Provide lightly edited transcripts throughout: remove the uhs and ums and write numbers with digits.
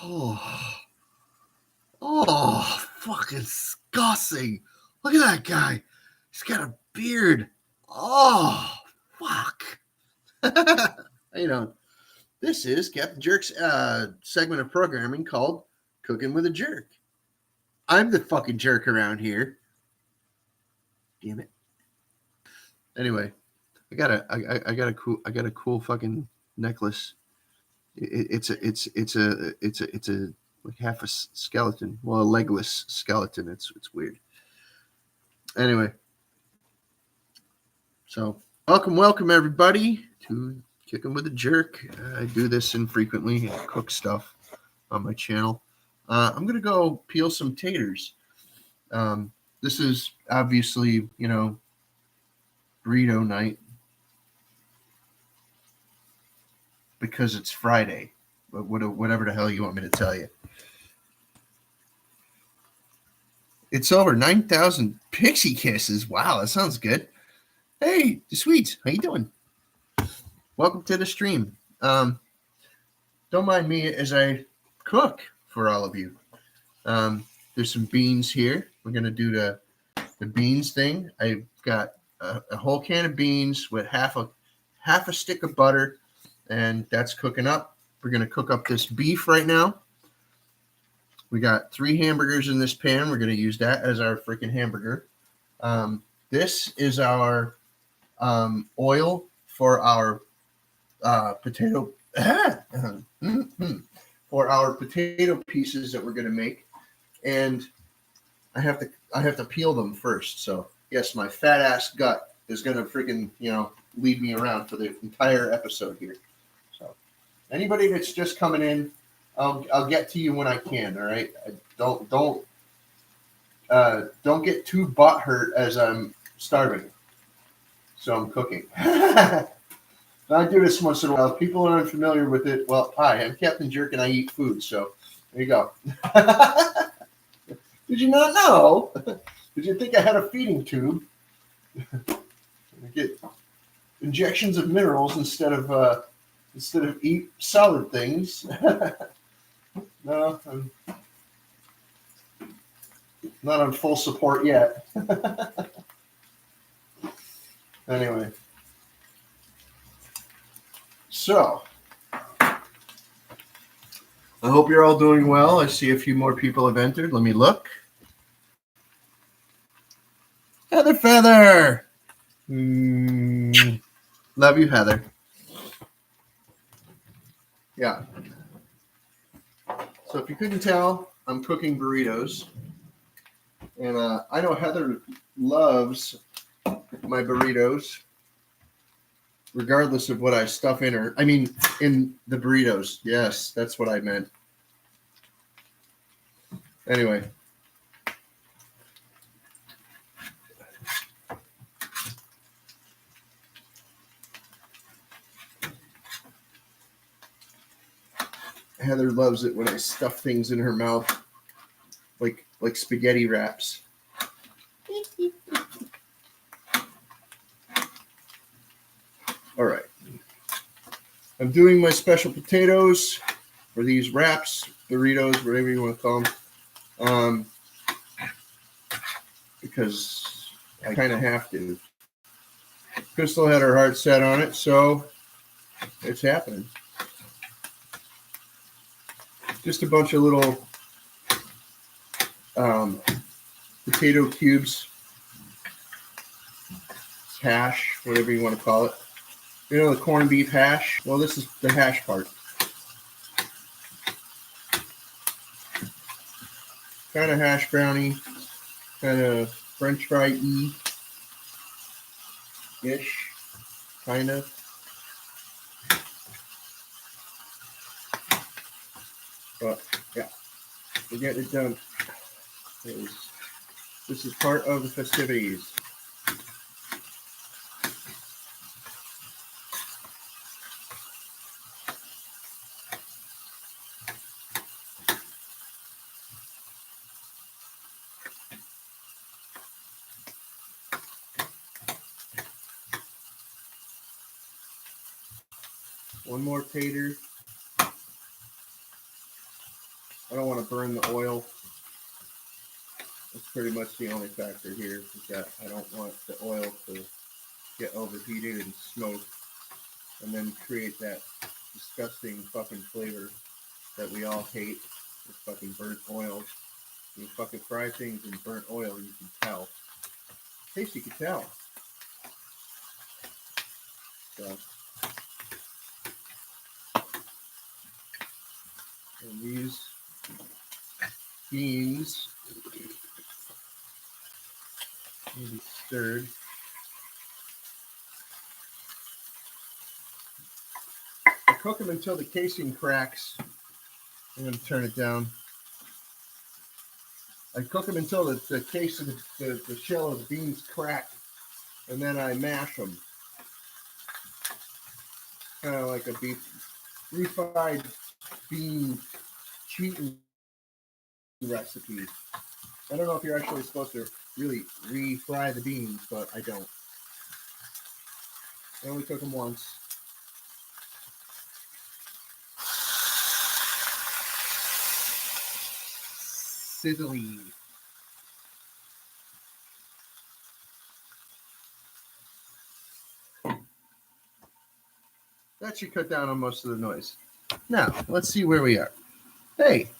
Oh, fucking disgusting. Look at that guy. He's got a beard. Oh, fuck. How you doing? This is Captain Jerk's segment of programming called Cooking with a Jerk. I'm the fucking jerk around here. Damn it. Anyway, I got a cool fucking necklace. It's a like half a skeleton. Well, a legless skeleton. It's weird. Anyway, so welcome everybody to Kicking with a Jerk. I do this infrequently. I cook stuff on my channel. I'm gonna go peel some taters. This is obviously, burrito night because it's Friday. But whatever the hell you want me to tell you. It's over 9,000 pixie kisses. Wow, that sounds good. Hey, sweets, how you doing? Welcome to the stream. Don't mind me as I cook for all of you. There's some beans here. We're gonna do the beans thing. I've got a whole can of beans with half a stick of butter, and that's cooking up. We're gonna cook up this beef right now. We got 3 hamburgers in this pan. We're gonna use that as our freaking hamburger. This is our oil for our potato for our potato pieces that we're gonna make, and I have to peel them first. So yes, my fat ass gut is gonna freaking lead me around for the entire episode here. So anybody that's just coming in, I'll get to you when I can. All right, don't get too butthurt as I'm starving. So I'm cooking. I do this once in a while. If people are unfamiliar with it, well, hi, I'm Captain Jerk and I eat food. So there you go. Did you not know? Did you think I had a feeding tube? I get injections of minerals instead of eat solid things. No, I'm not on full support yet. Anyway, so I hope you're all doing well. I see a few more people have entered. Let me look. Heather Feather. Love you, Heather. Yeah. So if you couldn't tell, I'm cooking burritos. And I know Heather loves my burritos, regardless of what I stuff in her. I mean, in the burritos. Yes, that's what I meant. Anyway. Heather loves it when I stuff things in her mouth, like spaghetti wraps. All right. I'm doing my special potatoes for these wraps, burritos, whatever you want to call them, because I kind of have to. Crystal had her heart set on it, so it's happening. Just a bunch of little potato cubes, hash, whatever you want to call it. You know, the corned beef hash? Well, this is the hash part. Kind of hash brownie, kind of French fry-y ish, kind of. But yeah, we're getting it done. This is part of the festivities. One more tater. I don't want to burn the oil. That's pretty much the only factor here, is that I don't want the oil to get overheated and smoke and then create that disgusting fucking flavor that we all hate with fucking burnt oil. When you fucking fry things in burnt oil, you can tell. Taste, you can tell. So, and these beans need to be stirred. I cook them until the casing cracks. I'm going to turn it down. I cook them until the case of the shell of the beans crack, and then I mash them. Kind of like a refried bean cheating recipe. I don't know if you're actually supposed to really refry the beans, but I don't. I only cook them once. Sizzling. That should cut down on most of the noise. Now, let's see where we are. Hey,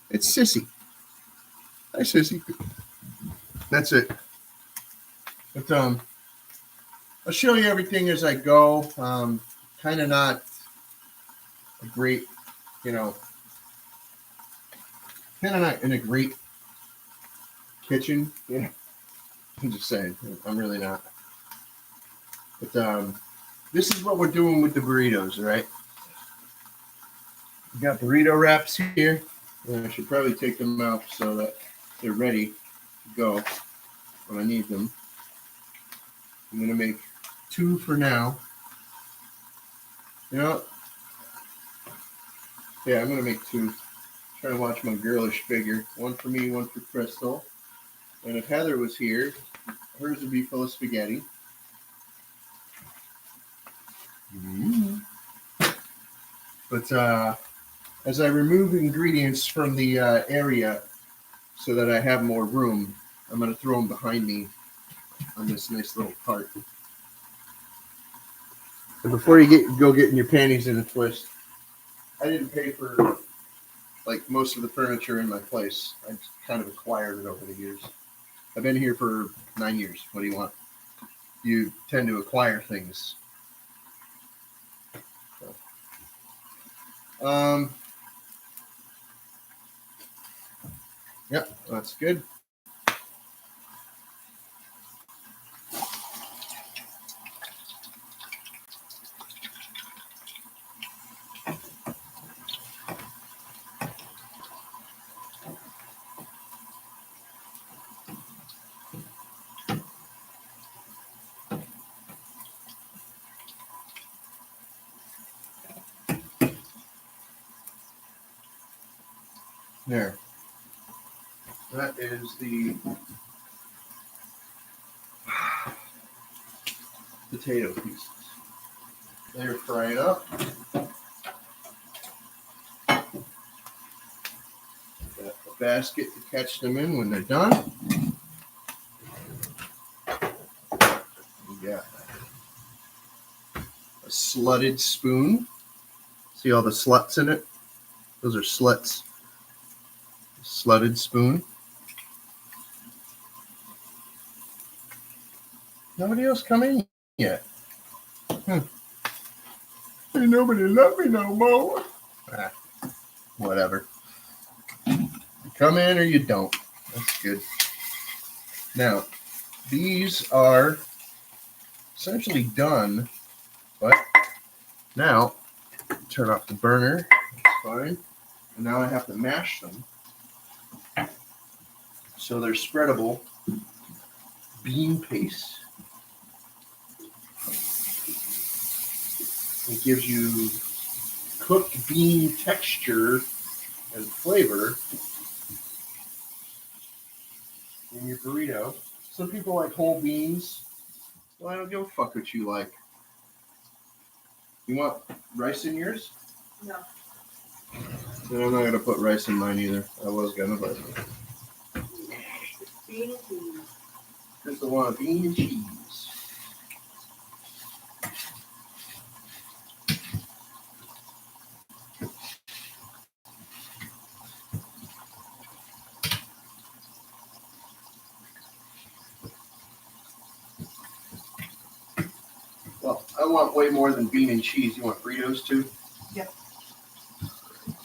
it's Sissy. Hi, Sissy. That's it. But I'll show you everything as I go. Kind of not a great, kind of not in a great kitchen. Yeah, I'm just saying. I'm really not. But this is what we're doing with the burritos, all right? We got burrito wraps here. I should probably take them out so that they're ready to go when I need them. I'm going to make 2 for now. You know, yeah, I'm going to make 2. Trying to watch my girlish figure. 1 for me, 1 for Crystal. And if Heather was here, hers would be full of spaghetti. Mm-hmm. But as I remove ingredients from the area so that I have more room, I'm going to throw them behind me on this nice little cart. And before you go getting your panties in a twist, I didn't pay for like most of the furniture in my place. I just kind of acquired it over the years. I've been here for 9 years. What do you want? You tend to acquire things. So, yep, that's good. There. That is the potato pieces. They're fried up. Got a basket to catch them in when they're done. We got a slutted spoon. See all the sluts in it? Those are sluts. Slutted spoon. Nobody else come in yet. Ain't nobody love me no more. Whatever. You come in or you don't. That's good. Now, these are essentially done, but now turn off the burner. That's fine. And now I have to mash them so they're spreadable bean paste. It gives you cooked bean texture and flavor in your burrito. Some people like whole beans. Well, I don't give a fuck what you like. You want rice in yours? No. And I'm not going to put rice in mine either. I was going to, but. Bean and cheese. Just the one bean and cheese. Well, I want way more than bean and cheese. You want Burritos too? Yeah.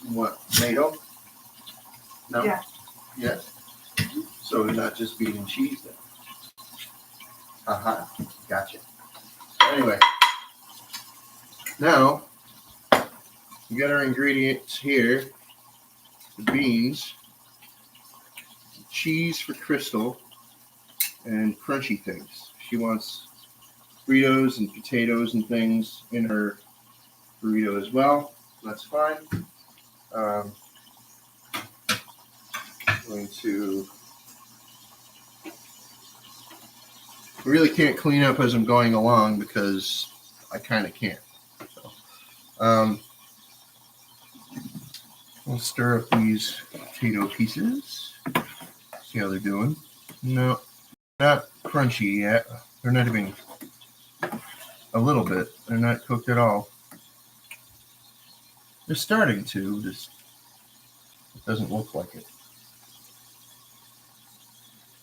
You want tomato? No? Yeah. Yes. So not just bean and cheese then. Gotcha. Anyway, now we got our ingredients here. The beans, cheese for Crystal, and crunchy things. She wants Burritos and potatoes and things in her burrito as well. That's fine. Going to. I really can't clean up as I'm going along because I kind of can't. So, we'll stir up these potato pieces. See how they're doing. No, not crunchy yet. They're not even a little bit. They're not cooked at all. They're starting to. Just it doesn't look like it.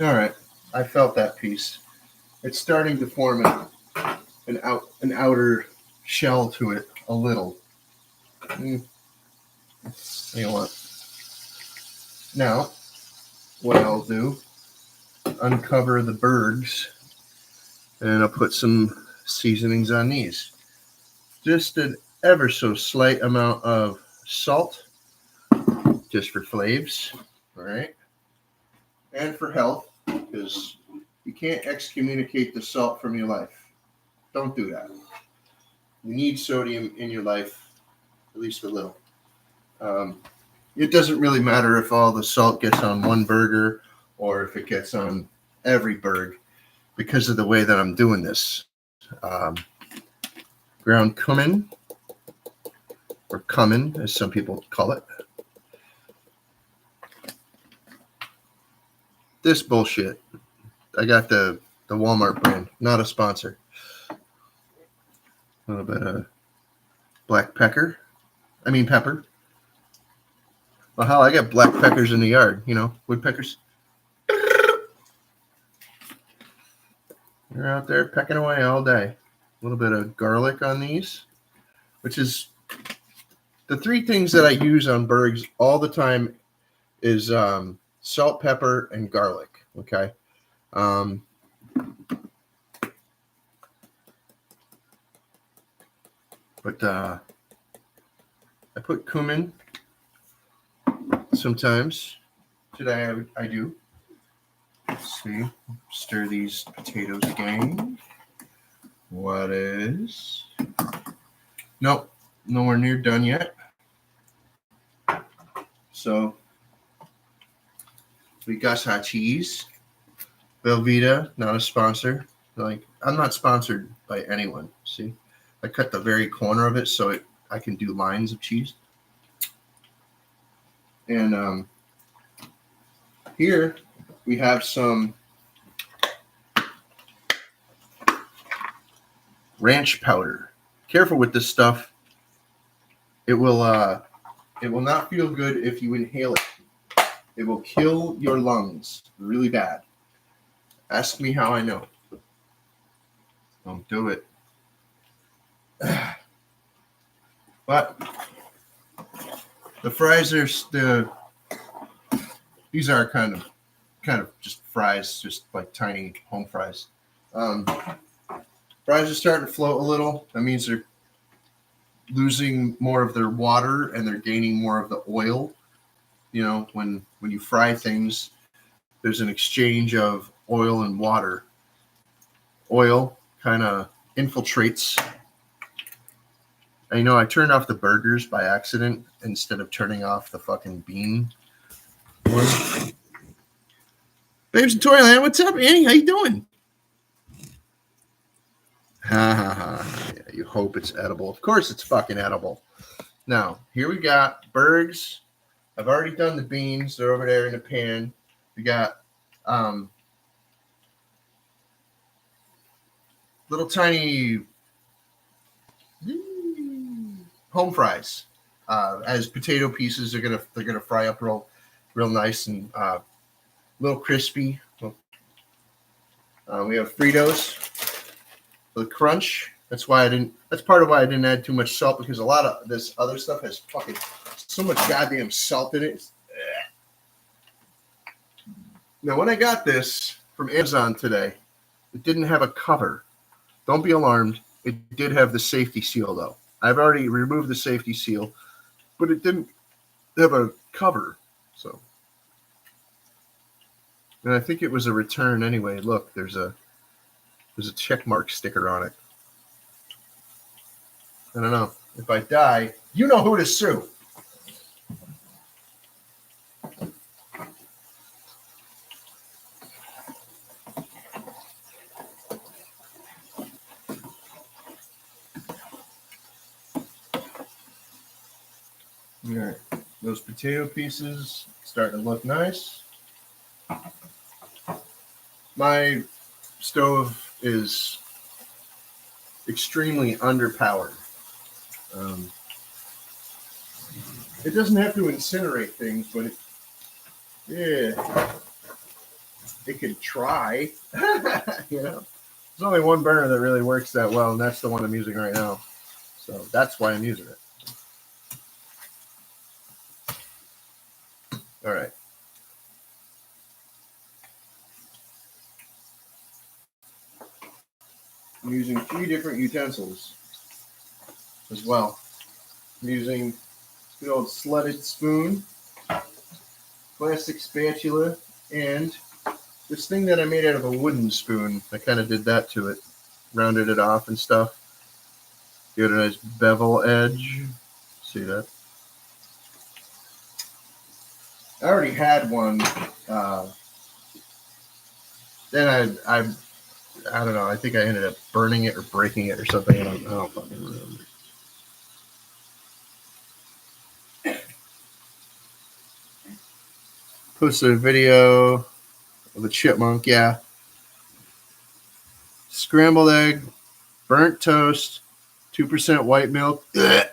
All right, I felt that piece. It's starting to form an outer shell to it a little. You know what? Now, what I'll do, uncover the bergs, and I'll put some seasonings on these. Just an ever so slight amount of salt, just for flavors, all right? And for health, because you can't excommunicate the salt from your life. Don't do that. You need sodium in your life, at least a little. It doesn't really matter if all the salt gets on one burger or if it gets on every burger because of the way that I'm doing this. Ground cumin, or cumin, as some people call it. This bullshit. I got the Walmart brand, not a sponsor. A little bit of black pepper. Well, hell, I got black peppers in the yard, woodpeckers. They're out there pecking away all day. A little bit of garlic on these, which is the three things that I use on burgers all the time is salt, pepper, and garlic, okay? But I put cumin sometimes. Today I do. Let's see. Stir these potatoes again. What is? Nope. Nowhere near done yet. So we got hot cheese. Velveeta, not a sponsor. I'm not sponsored by anyone. See? I cut the very corner of it so I can do lines of cheese. And here we have some ranch powder. Careful with this stuff. It will not feel good if you inhale it. It will kill your lungs really bad. Ask me how I know. Don't do it. But the fries are these are kind of just fries, just like tiny home fries. Fries are starting to float a little. That means they're losing more of their water and they're gaining more of the oil. When you fry things, there's an exchange of oil and water. Oil kind of infiltrates. And, I turned off the burgers by accident instead of turning off the fucking bean one. Babes in Toyland, what's up, Annie? How you doing? Ha ha ha. Yeah, you hope it's edible. Of course it's fucking edible. Now, here we got Bergs. I've already done the beans. They're over there in the pan. We got little tiny home fries. As potato pieces, they're gonna fry up real nice and little crispy. We have Fritos for the crunch. That's why I didn't. That's part of why I didn't add too much salt, because a lot of this other stuff has fucking so much goddamn salt in it. Now, when I got this from Amazon today, it didn't have a cover. Don't be alarmed. It did have the safety seal, though. I've already removed the safety seal, but it didn't have a cover. So, and I think it was a return anyway. Look, there's a check mark sticker on it. I don't know. If I die, you know who to sue. All right, those potato pieces starting to look nice. My stove is extremely underpowered. It doesn't have to incinerate things, but it could try. You know, there's only one burner that really works that well, and that's the one I'm using right now. So that's why I'm using it. All right. I'm using 3 different utensils as well. I'm using good old slutted spoon, plastic spatula, and this thing that I made out of a wooden spoon. I kind of did that to it, rounded it off and stuff. Give it a nice bevel edge. See that? I already had one. Then I don't know. I think I ended up burning it or breaking it or something. I don't fucking remember. Posted a video of the chipmunk. Yeah. Scrambled egg, burnt toast, 2% white milk. Ugh.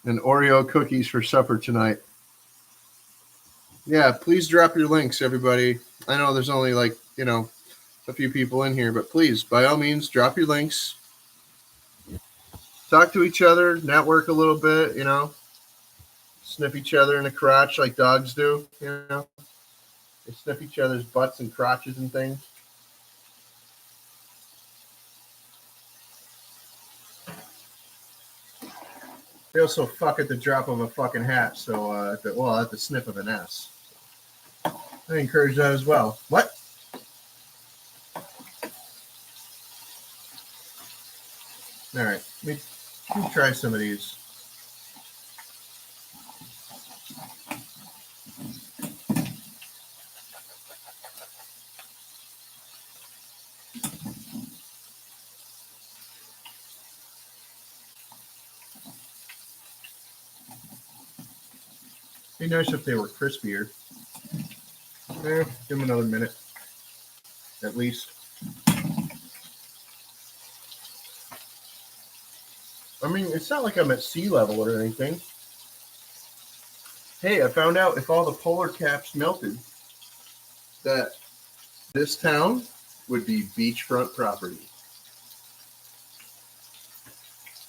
And Oreo cookies for supper tonight. Yeah, please drop your links, everybody. I know there's only a few people in here, but please, by all means, drop your links. Talk to each other, network a little bit, sniff each other in the crotch like dogs do, They sniff each other's butts and crotches and things. They also fuck at the drop of a fucking hat, so at the sniff of an ass. I encourage that as well. What? All right, let me try some of these. Be nice if they were crispier. Give them another minute, at least. I mean, it's not like I'm at sea level or anything. Hey, I found out if all the polar caps melted, that this town would be beachfront property.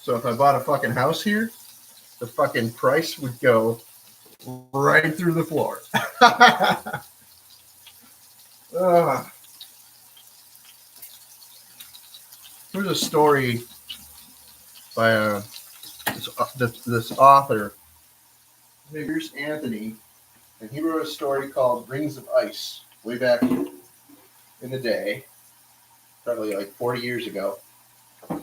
So if I bought a fucking house here, the fucking price would go right through the floor. There's a story by this author. Here's Anthony, and he wrote a story called Rings of Ice way back in the day, probably like 40 years ago. And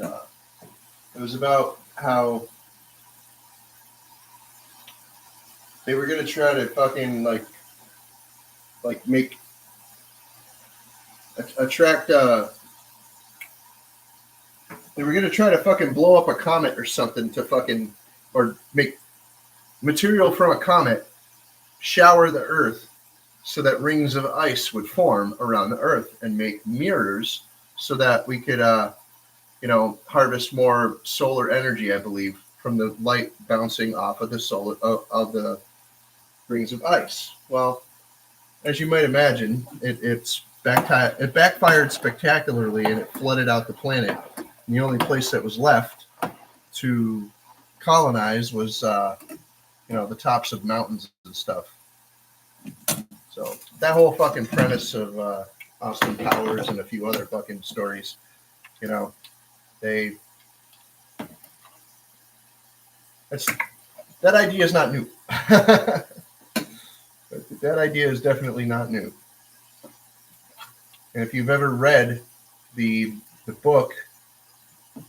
it was about how they were going to try to fucking like make attract. They were gonna try to fucking blow up a comet or something to fucking or make material from a comet shower the Earth so that rings of ice would form around the Earth and make mirrors so that we could, harvest more solar energy, I believe, from the light bouncing off of the solar of the rings of ice. Well, as you might imagine, it backfired spectacularly and it flooded out the planet. And the only place that was left to colonize was, the tops of mountains and stuff. So that whole fucking premise of Austin Powers and a few other fucking stories, they that idea is not new. That idea is definitely not new. And if you've ever read the book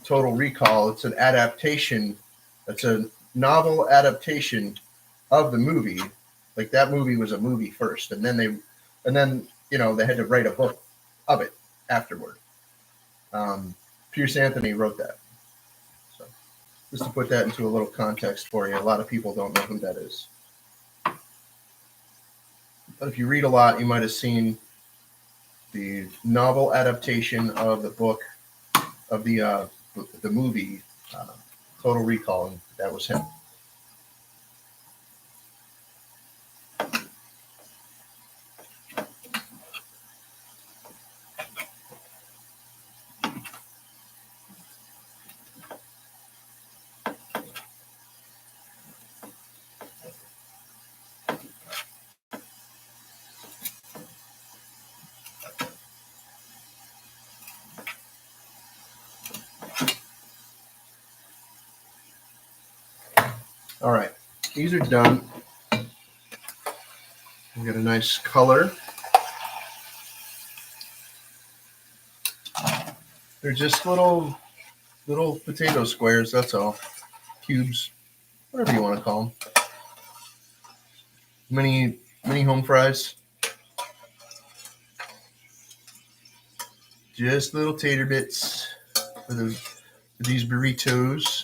Total Recall, it's an adaptation. It's a novel adaptation of the movie. Like that movie was a movie first, and then they had to write a book of it afterward. Pierce Anthony wrote that. So just to put that into a little context for you, a lot of people don't know who that is. But if you read a lot, you might have seen the novel adaptation of the book of the movie Total Recall, and that was him. All right, these are done. We got a nice color. They're just little potato squares, that's all. Cubes, whatever you want to call them. Mini home fries. Just little tater bits for these burritos.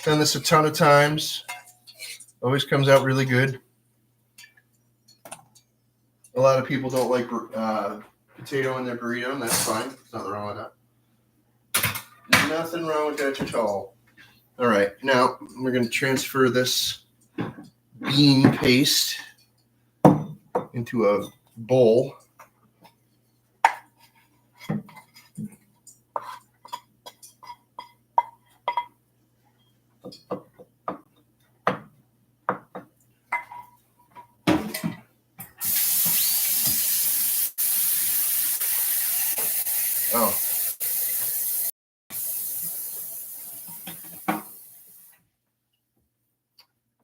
Done this a ton of times. Always comes out really good. A lot of people don't like potato in their burrito, and that's fine. There's nothing wrong with that. Nothing wrong with that at all. All right, now we're going to transfer this bean paste into a bowl. Oh.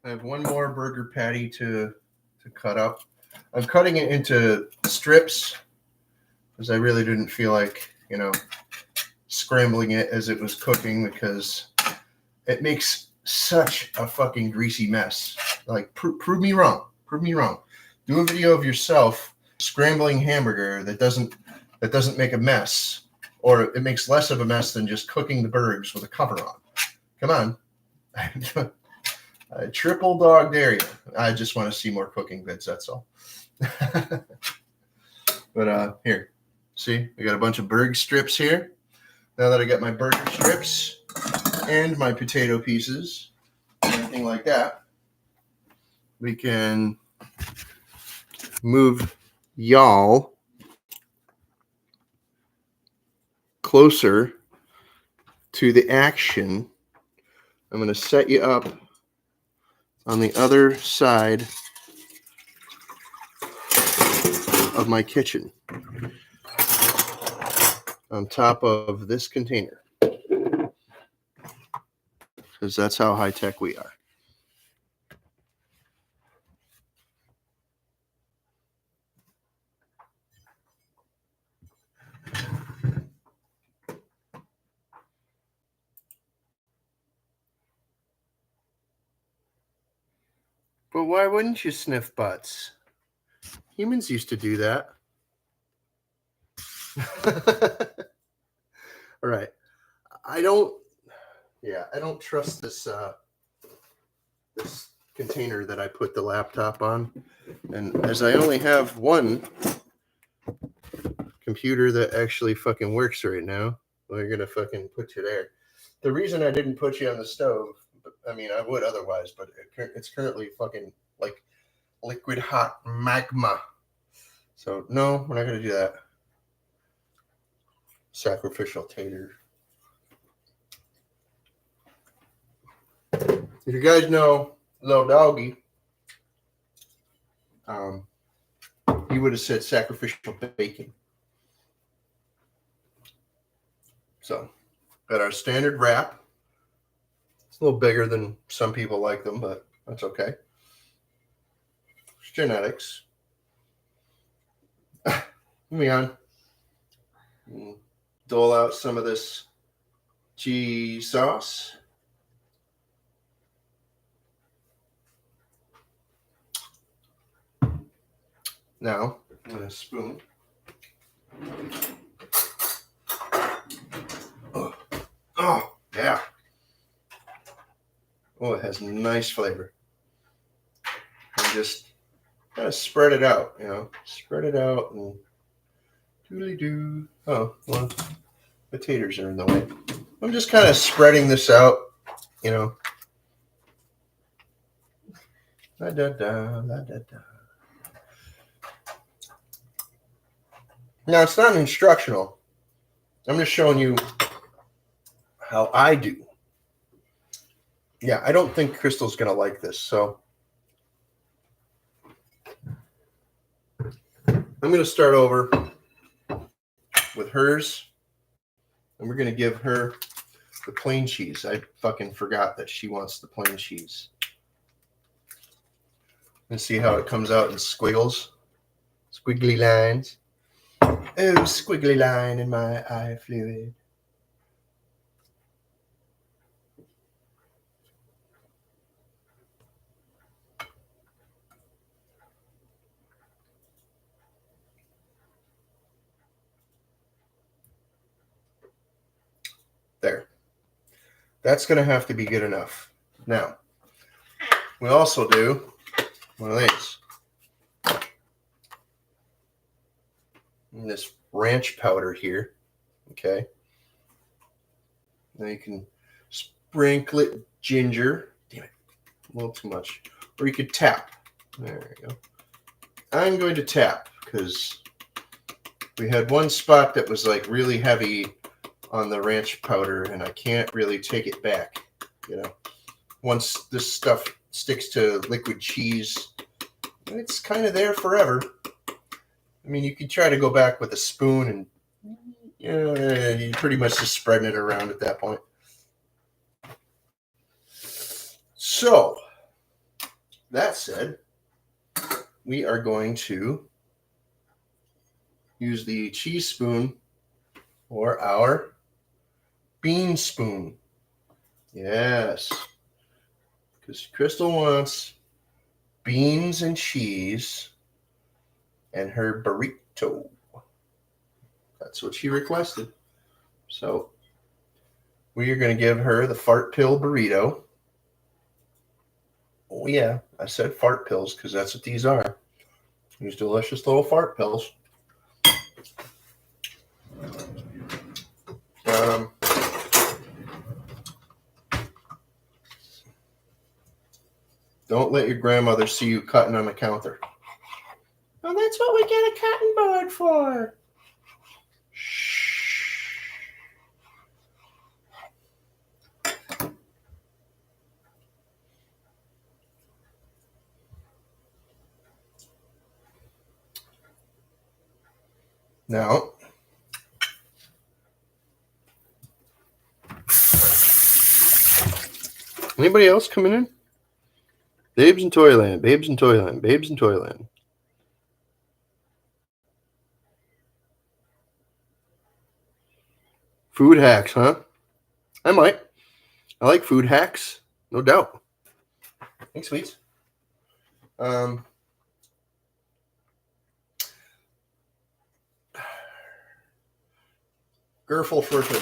I have one more burger patty to cut up. I'm cutting it into strips because I really didn't feel like, scrambling it as it was cooking because it makes such a fucking greasy mess. Like, prove me wrong. Prove me wrong. Do a video of yourself scrambling hamburger that doesn't make a mess, or it makes less of a mess than just cooking the burgers with a cover on. Come on. I triple dog dare you. I just want to see more cooking vids, that's all. But here, see, I got a bunch of burger strips here. Now that I got my burger strips and my potato pieces, anything like that, we can move y'all closer to the action. I'm going to set you up on the other side of my kitchen, on top of this container, because that's how high tech we are. But why wouldn't you sniff butts? Humans used to do that. All right. I don't trust this this container that I put the laptop on. And as I only have one computer that actually fucking works right now, we're gonna fucking put you there. The reason I didn't put you on the stove, I mean, I would otherwise, but it's currently fucking like liquid hot magma. So no, we're not gonna do that. Sacrificial tater. If you guys know Little Doggy, he would have said sacrificial bacon. So, got our standard wrap. It's a little bigger than some people like them, but that's okay. It's genetics. Moving on. Dole out some of this cheese sauce. Now, with a spoon. Oh, yeah. Oh, it has nice flavor. And just kind of spread it out, you know. Spread it out and doodly-doo. Oh, well, the taters are in the way. I'm just kind of spreading this out, you know. La-da-da, la-da-da. Now, it's not instructional. I'm just showing you how I do. Yeah, I don't think Crystal's going to like this, so I'm going to start over with hers, and we're going to give her the plain cheese. I fucking forgot that she wants the plain cheese. And see how it comes out in squiggles? Squiggly lines. Oh, squiggly line in my eye fluid. There. That's going to have to be good enough. Now, we also do one of these. And this ranch powder here. Okay. Now you can sprinkle it ginger. Damn it. A little too much. Or you could tap. There you go. I'm going to tap because we had one spot that was like really heavy on the ranch powder and I can't really take it back. You know, once this stuff sticks to liquid cheese, it's kind of there forever. I mean, you could try to go back with a spoon and you're pretty much just spreading it around at that point. So, that said, we are going to use the cheese spoon or our bean spoon. Yes, because Crystal wants beans and cheese and her burrito. That's what she requested. So we are going to give her the fart pill burrito. Oh yeah, I said fart pills because that's what these are. These delicious little fart pills. Don't let your grandmother see you cutting on the counter. Well, that's what we get a cutting board for. Shh. Now, anybody else coming in? Babes in Toyland, babes in Toyland, babes in Toyland. Food hacks, huh? I might. I like food hacks, no doubt. Thanks, sweets. Gerfel Fritten.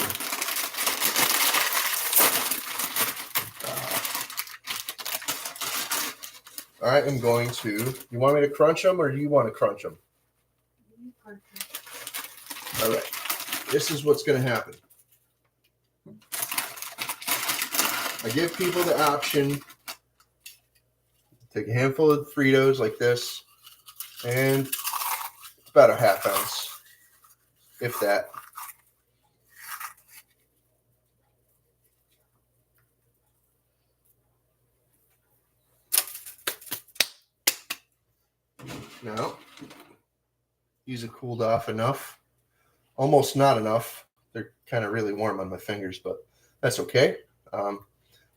I am going to. You want me to crunch them, or do you want to crunch them? All right. This is what's going to happen. I give people the option. Take a handful of Fritos like this, and it's about a half ounce, if that. Now, these are cooled off enough. Almost not enough. They're kind of really warm on my fingers, but that's okay.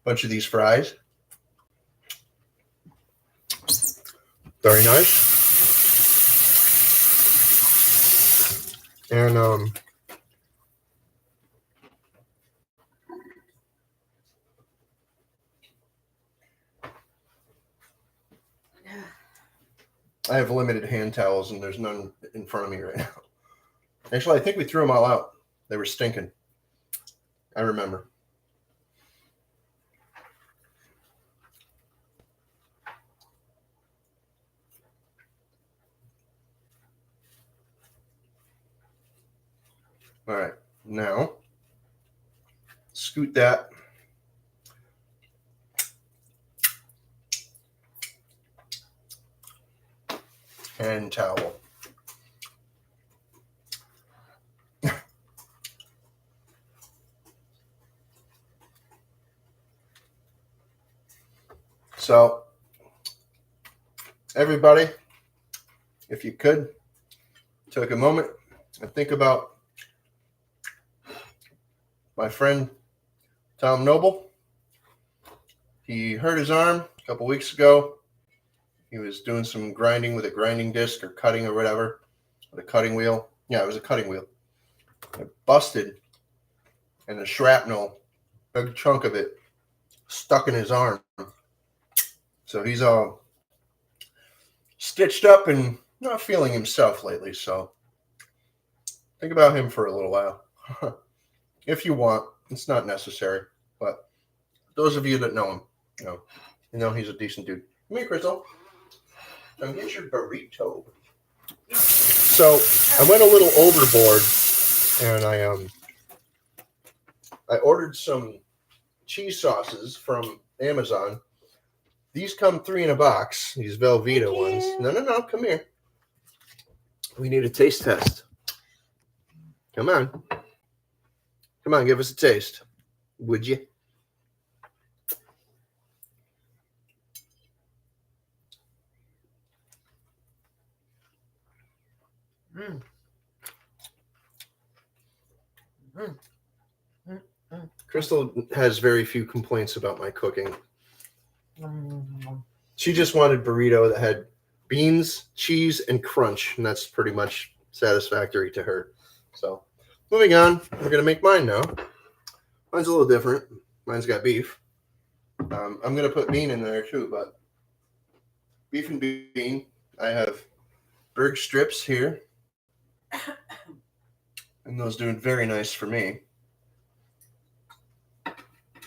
Bunch of these fries. Very nice. And I have limited hand towels, and there's none in front of me right now. Actually, I think we threw them all out. They were stinking. I remember. All right, now scoot that hand towel. So, everybody, if you could, take a moment and think about my friend Tom Noble. He hurt his arm a couple weeks ago. He was doing some grinding with a grinding disc or cutting or whatever, with a cutting wheel. Yeah, it was a cutting wheel. It busted, and the shrapnel, a big chunk of it, stuck in his arm. So he's all stitched up and not feeling himself lately. So think about him for a little while. If you want. It's not necessary. But those of you that know him, you know he's a decent dude. Come here, Crystal. Come get your burrito. So I went a little overboard, and I ordered some cheese sauces from Amazon. These come 3 in a box, these Velveeta ones. No, come here. We need a taste test. Come on. Come on, give us a taste. Would you? Mm. Mm. Mm. Mm. Crystal has very few complaints about my cooking. She just wanted burrito that had beans, cheese, and crunch, and that's pretty much satisfactory to her. So, moving on, we're going to make mine now. Mine's a little different. Mine's got beef. I'm going to put bean in there too, but beef and bean. I have Berg strips here, and those doing very nice for me.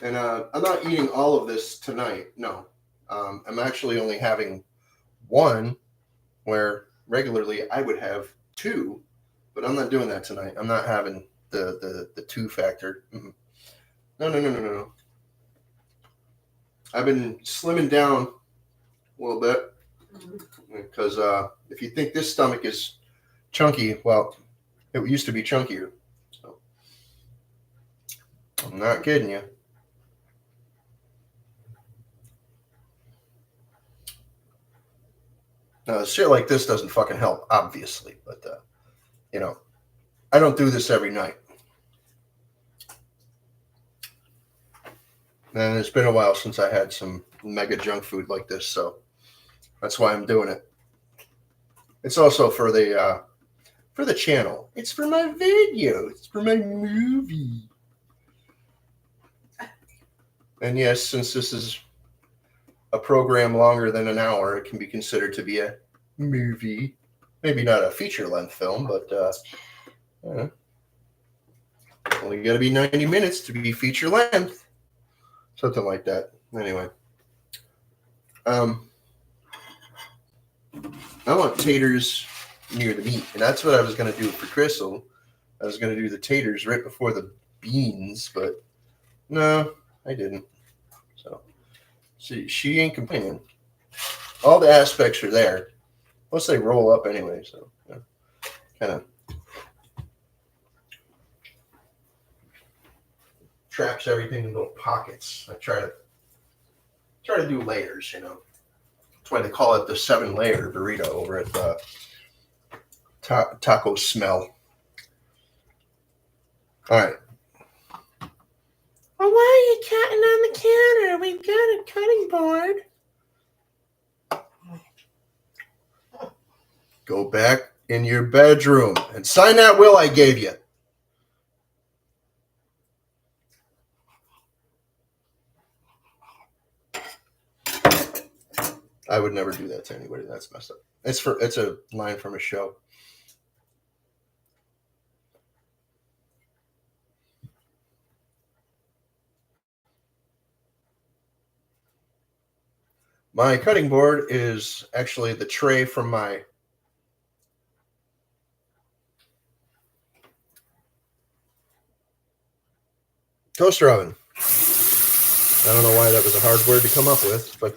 And I'm not eating all of this tonight. No. I'm actually only having one, where regularly I would have 2, but I'm not doing that tonight. I'm not having the 2 factor. No. I've been slimming down a little bit because if you think this stomach is chunky, well, it used to be chunkier. So I'm not kidding you. Shit like this doesn't fucking help, obviously, but I don't do this every night. And it's been a while since I had some mega junk food like this, so that's why I'm doing it. It's also for the channel. It's for my video. It's for my movie. And yes, since this is a program longer than an hour, it can be considered to be a movie. Maybe not a feature-length film, but only got to be 90 minutes to be feature length. Something like that. Anyway. I want taters near the meat. And that's what I was going to do for Crystal. I was going to do the taters right before the beans, but no, I didn't. So, see, she ain't complaining. All the aspects are there. Plus, they roll up anyway, so kind of traps everything in little pockets. I try to do layers, you know. That's why they call it the 7-layer burrito over at the Taco Smell. All right. Well, why are you cutting on the counter? We've got a cutting board. Go back in your bedroom and sign that will I gave you. I would never do that to anybody. That's messed up. It's a line from a show. My cutting board is actually the tray from my toaster oven. I don't know why that was a hard word to come up with, but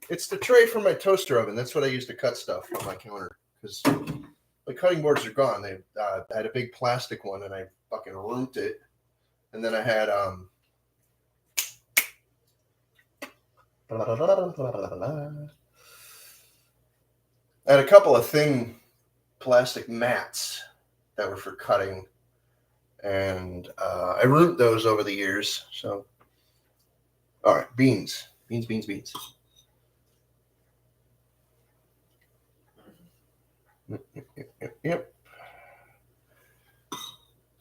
it's the tray from my toaster oven. That's what I use to cut stuff on my counter because the cutting boards are gone. They I had a big plastic one and I fucking ruined it, and then I had a couple of thin plastic mats that were for cutting, and I ruined those over the years. So, all right, beans. Yep.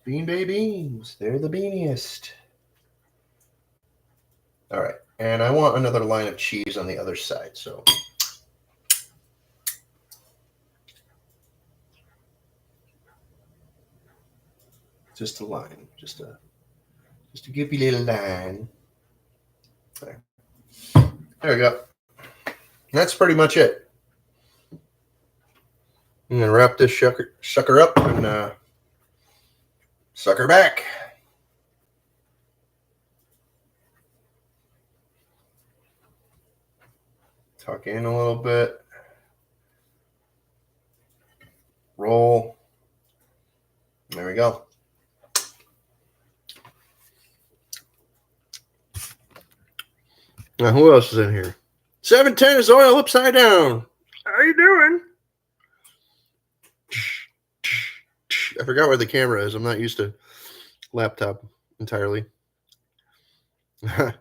Bean Bay beans. They're the beaniest. All right. And I want another line of cheese on the other side. So just a line. Just a goopy little line. There we go. That's pretty much it. I'm going to wrap this sucker up and suck her back. Tuck in a little bit. Roll. There we go. Now, who else is in here? 710 is oil upside down. How you doing? I forgot where the camera is. I'm not used to laptop entirely. Did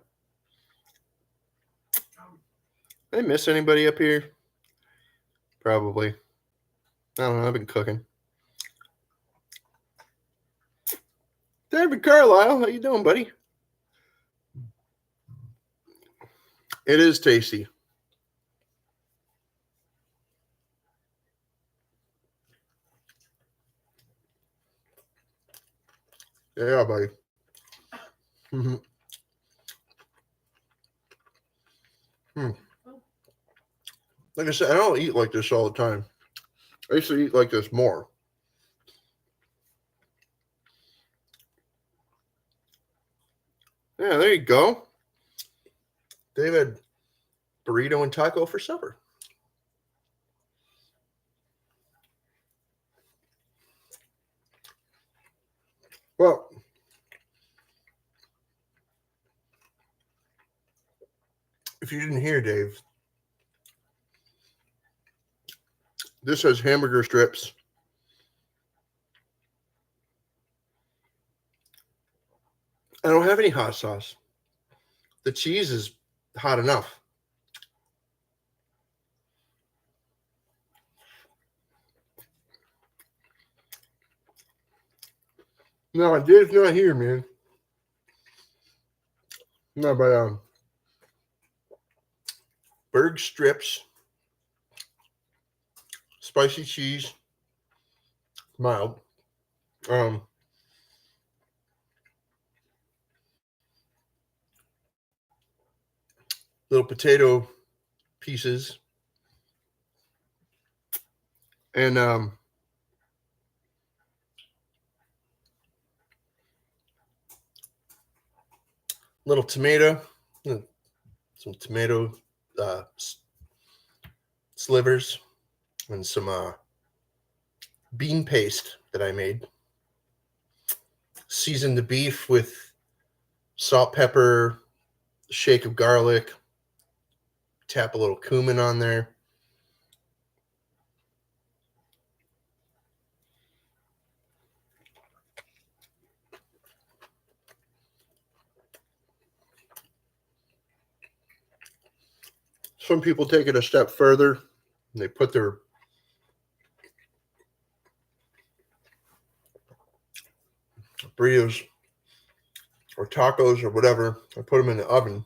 I miss anybody up here? Probably. I don't know. I've been cooking. David Carlisle, how you doing, buddy? It is tasty. Yeah, buddy. Mm-hmm. Like I said, I don't eat like this all the time. I used to eat like this more. Yeah, there you go. David, burrito and taco for supper. Well, if you didn't hear, Dave, this has hamburger strips. I don't have any hot sauce. The cheese is hot enough. No, Dave's not here, man. No, but Berg strips, spicy cheese, mild. little potato pieces, and little tomato, some tomato slivers, and some bean paste that I made. Seasoned the beef with salt, pepper, a shake of garlic, tap a little cumin on there. Some people take it a step further and they put their burritos or tacos or whatever, I put them in the oven.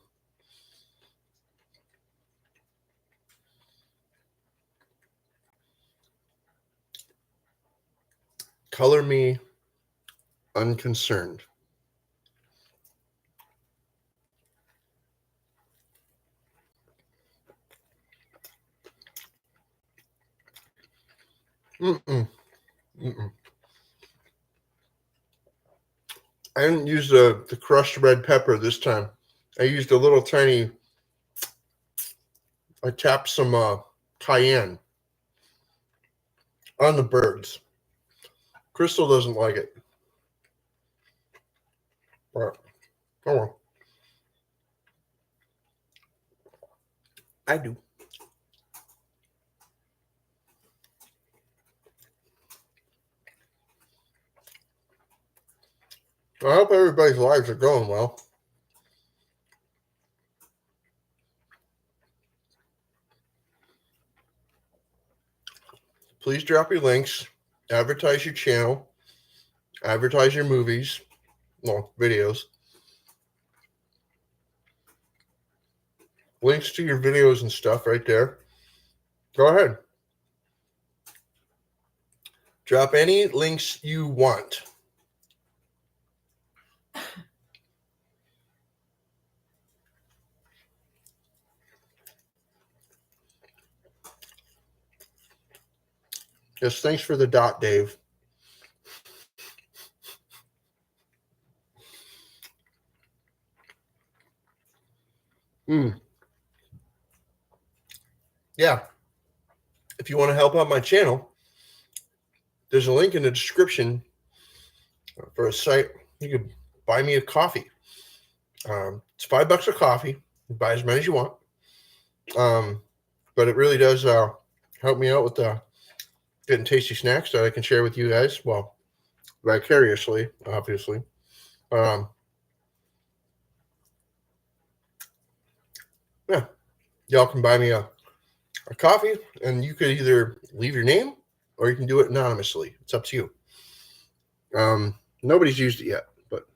Color me unconcerned. Mm-mm. Mm-mm. I didn't use the crushed red pepper this time. I used a little tiny, I tapped some cayenne on the birds. Crystal doesn't like it. But, oh well. I do. I hope everybody's lives are going well. Please drop your links, advertise your channel, advertise your movies, well, videos. Links to your videos and stuff right there. Go ahead. Drop any links you want. Yes, thanks for the dot, Dave. Yeah. If you want to help out my channel, there's a link in the description for a site. You can buy me a coffee. It's $5 a coffee. You buy as many as you want. But it really does help me out with getting tasty snacks that I can share with you guys. Well, vicariously, obviously. Yeah, y'all can buy me a coffee, and you could either leave your name or you can do it anonymously. It's up to you. Nobody's used it yet, but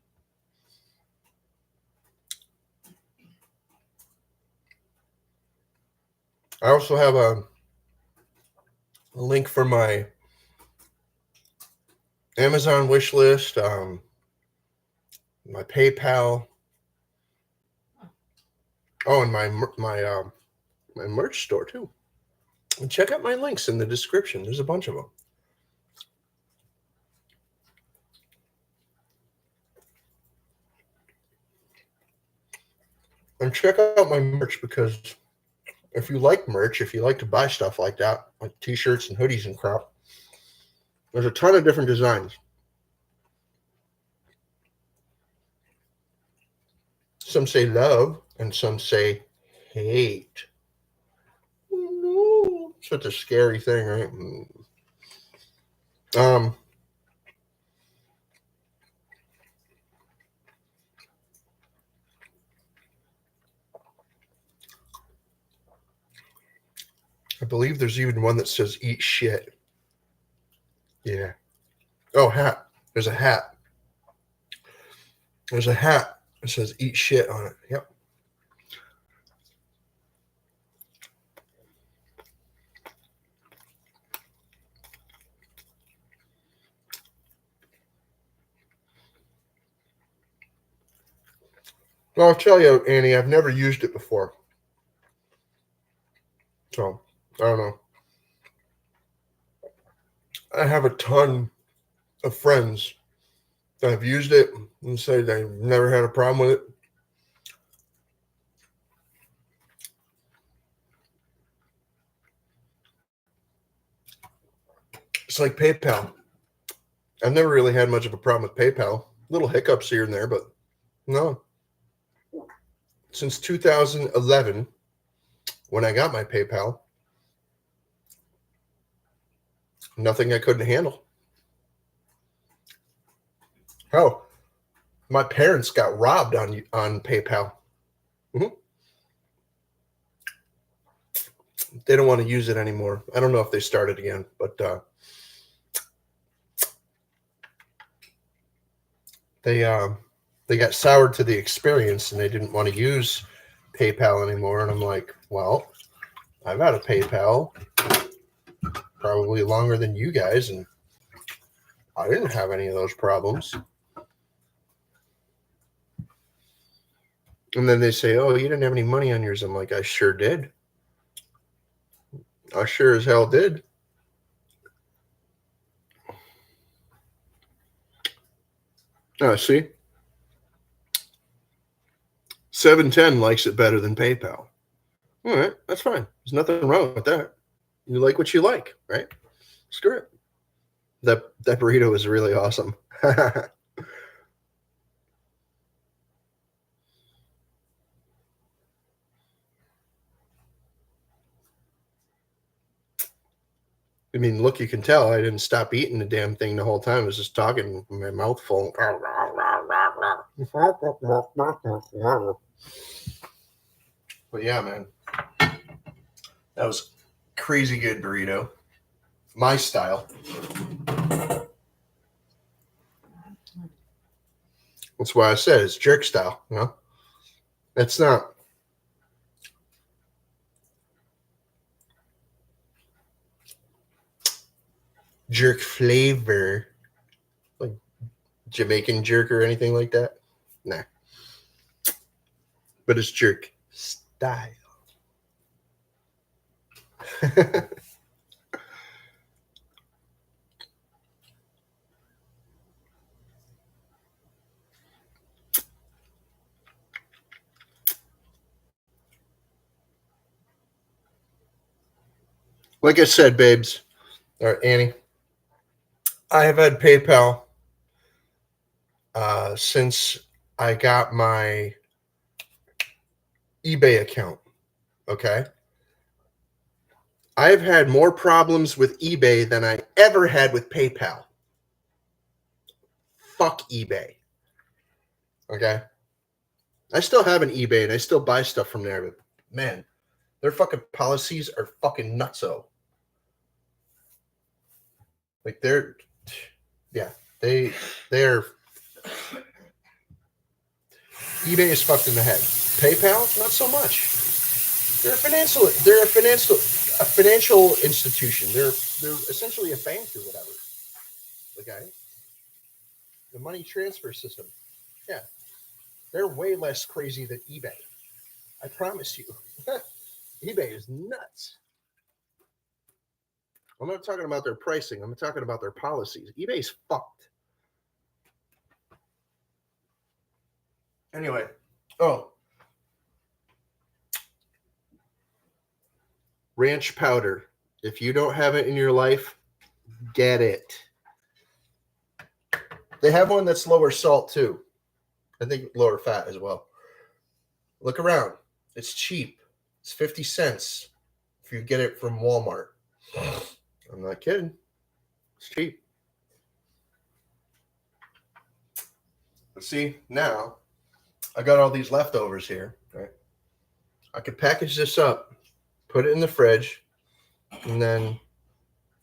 I also have a link for my Amazon wish list, my PayPal. Oh, and my merch store too. And check out my links in the description. There's a bunch of them. And check out my merch, because if you like merch, if you like to buy stuff like that, like t-shirts and hoodies and crap, there's a ton of different designs. Some say love and some say hate. No, such a scary thing, right? I believe there's even one that says eat shit. Yeah. Oh, hat. There's a hat. There's a hat that says eat shit on it. Yep. Well, I'll tell you, Annie, I've never used it before. So, I don't know. I have a ton of friends that have used it and say they've never had a problem with it. It's like PayPal. I've never really had much of a problem with PayPal. Little hiccups here and there, but no. Since 2011, when I got my PayPal, nothing I couldn't handle. Hell, my parents got robbed on PayPal. Mm-hmm. They don't want to use it anymore. I don't know if they started again, but they got soured to the experience and they didn't want to use PayPal anymore. And I'm like, well, I've had a PayPal probably longer than you guys, and I didn't have any of those problems. And then they say, oh, you didn't have any money on yours. I'm like, I sure did. I sure as hell did. Oh, see? 710 likes it better than PayPal. All right, that's fine. There's nothing wrong with that. You like what you like, right? Screw it. That burrito is really awesome. I mean, look, you can tell I didn't stop eating the damn thing the whole time. I was just talking with my mouth full. But yeah, man. That was crazy good burrito. My style. That's why I said it's jerk style, you know? It's not. Jerk flavor. Like Jamaican jerk or anything like that. Nah. But it's jerk style. Like I said, babes, or Annie, I have had PayPal since I got my eBay account. Okay. I've had more problems with eBay than I ever had with PayPal. Fuck eBay. Okay. I still have an eBay and I still buy stuff from there, but man, their fucking policies are fucking nutso. Like they're eBay is fucked in the head. PayPal, not so much. They're a financial institution. They're essentially a bank or whatever. Okay. The money transfer system. Yeah. They're way less crazy than eBay. I promise you. eBay is nuts. I'm not talking about their pricing. I'm talking about their policies. eBay's fucked. Anyway. Oh. Ranch powder. If you don't have it in your life, get it. They have one that's lower salt too. I think lower fat as well. Look around. It's cheap. It's 50 cents if you get it from Walmart. I'm not kidding. It's cheap. But see, now I got all these leftovers here. Right? I could package this up, put it in the fridge, and then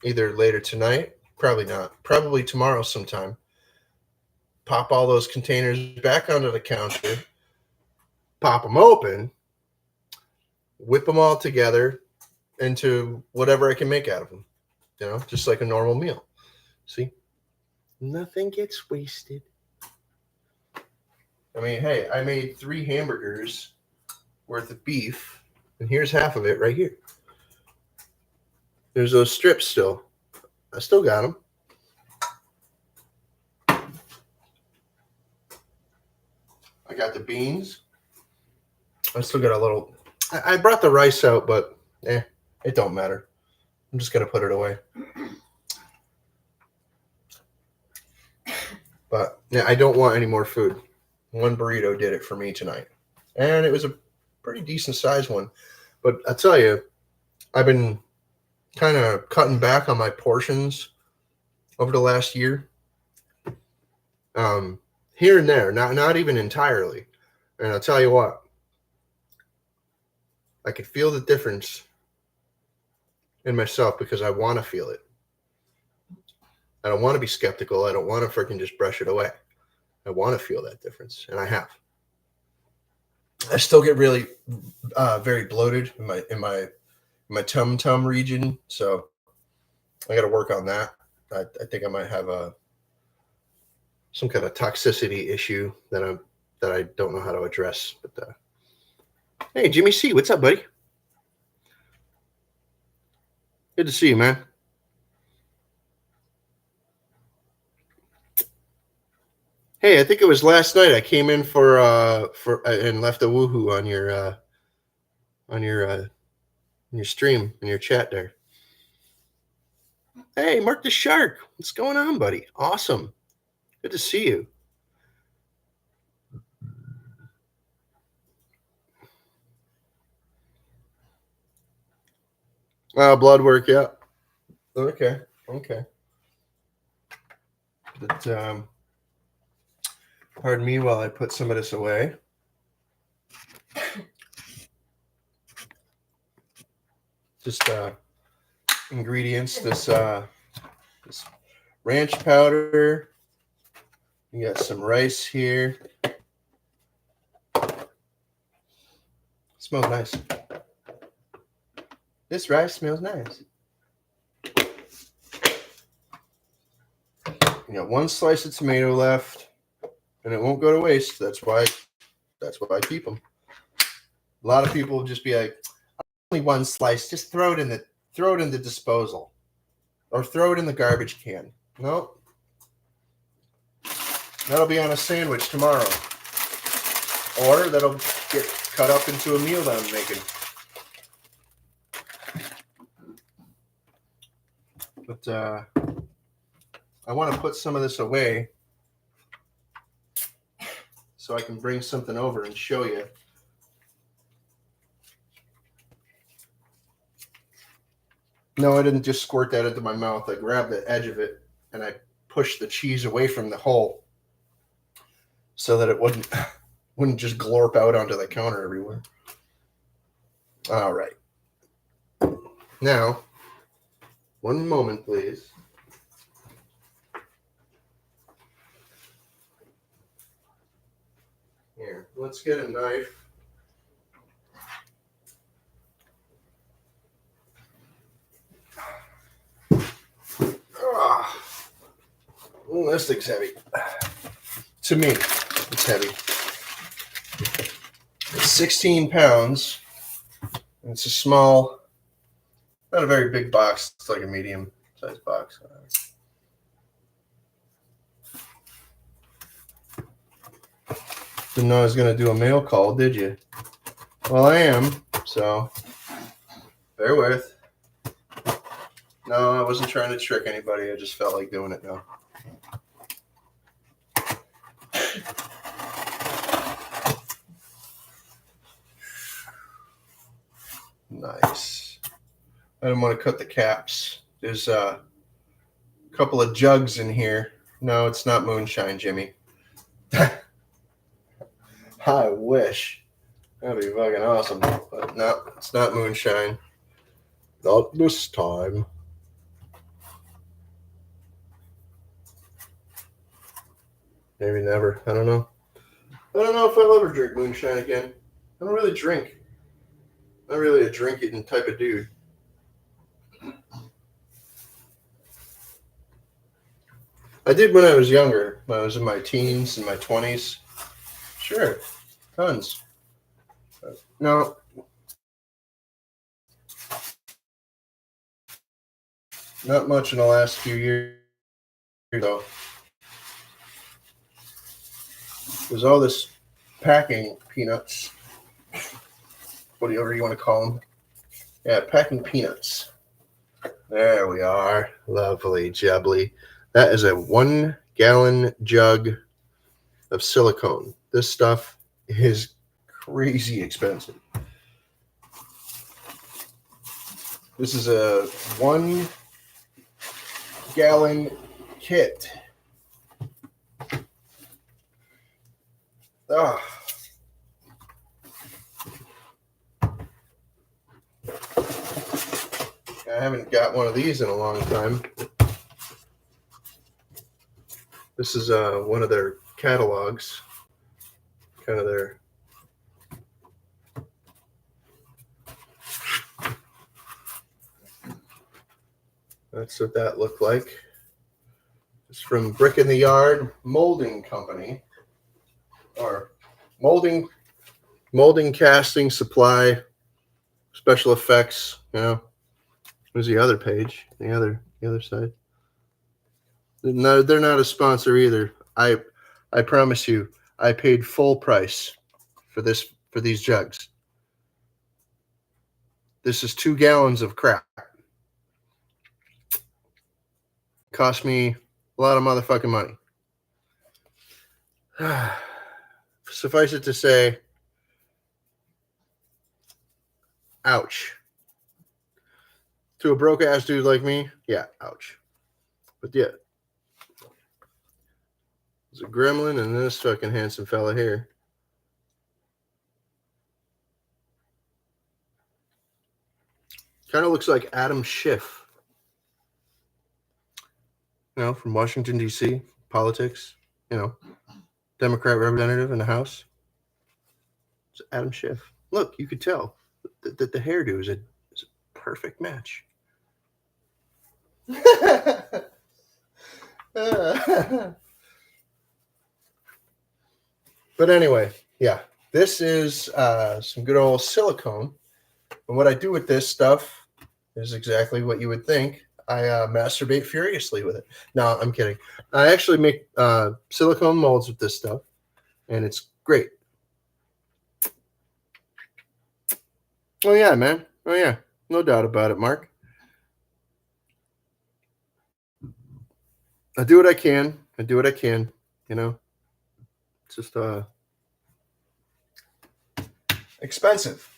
either later tonight, probably not, probably tomorrow sometime, pop all those containers back onto the counter, pop them open, whip them all together into whatever I can make out of them. You know, just like a normal meal. See? Nothing gets wasted. I mean, hey, I made 3 hamburgers worth of beef, and here's half of it right here. There's those strips still. I still got them. I got the beans. I still got a little. I brought the rice out, but it don't matter. I'm just gonna put it away. But yeah, I don't want any more food. One burrito did it for me tonight, and it was a pretty decent sized one. But I tell you, I've been kind of cutting back on my portions over the last year. Here and there, not even entirely. And I'll tell you what, I could feel the difference in myself because I want to feel it. I don't want to be skeptical. I don't want to freaking just brush it away. I want to feel that difference, and I have. I still get really very bloated in my tum region, so I got to work on that. I think I might have some kind of toxicity issue that I don't know how to address. But hey, Jimmy C, what's up, buddy? Good to see you, man. Hey, I think it was last night I came in for and left a woohoo on your stream, in your chat there. Hey, Mark the Shark, what's going on, buddy? Awesome. Good to see you. Blood work, yeah. Okay. But, pardon me while I put some of this away. Just ingredients. This ranch powder. You got some rice here. Smells nice. This rice smells nice. You got one slice of tomato left, and it won't go to waste. That's why I keep them. A lot of people just be like, only one slice. Just throw it in the disposal, or throw it in the garbage can. No, that'll be on a sandwich tomorrow, or that'll get cut up into a meal that I'm making. But I want to put some of this away so I can bring something over and show you. No, I didn't just squirt that into my mouth. I grabbed the edge of it and I pushed the cheese away from the hole so that it wouldn't just glorp out onto the counter everywhere. All right. Now, one moment, please. Here, let's get a knife. Oh, this thing's heavy. To me, it's heavy. It's 16 pounds. It's a small, not a very big box. It's like a medium sized box. Didn't know I was going to do a mail call, did you? Well, I am, so bear with. No, I wasn't trying to trick anybody. I just felt like doing it now. Nice. I don't want to cut the caps. There's a couple of jugs in here. No, it's not moonshine, Jimmy. I wish. That'd be fucking awesome. But no, it's not moonshine. Not this time. Maybe never. I don't know. I don't know if I'll ever drink moonshine again. I don't really drink. Not really a drink-eating type of dude. I did when I was younger. When I was in my teens and my 20s. Sure. Tons. No. Not much in the last few years, though. There's all this packing peanuts, whatever you want to call them. Yeah, packing peanuts. There we are. Lovely, jubbly. That is a 1 gallon jug of silicone. This stuff is crazy expensive. This is a 1 gallon kit. Ah. I haven't got one of these in a long time. This is one of their catalogs. Kind of their... That's what that looked like. It's from Brick in the Yard Molding Company. Or molding casting supply, special effects, you know. There's the other page, the other side. They're not a sponsor either. I promise you, I paid full price for these jugs. This is 2 gallons of crap. Cost me a lot of motherfucking money. Suffice it to say, ouch. To a broke ass dude like me, yeah, ouch. But yeah, there's a gremlin and this fucking handsome fella here. Kind of looks like Adam Schiff. You know, from Washington, D.C., politics, you know, Democrat representative in the House. It's Adam Schiff. Look, you could tell that the hairdo is a perfect match. But anyway, yeah, this is some good old silicone. And what I do with this stuff is exactly what you would think. I masturbate furiously with it. No, I'm kidding. I actually make silicone molds with this stuff, and it's great. Oh, yeah, man. Oh, yeah. No doubt about it, Mark. I do what I can. You know. It's just expensive.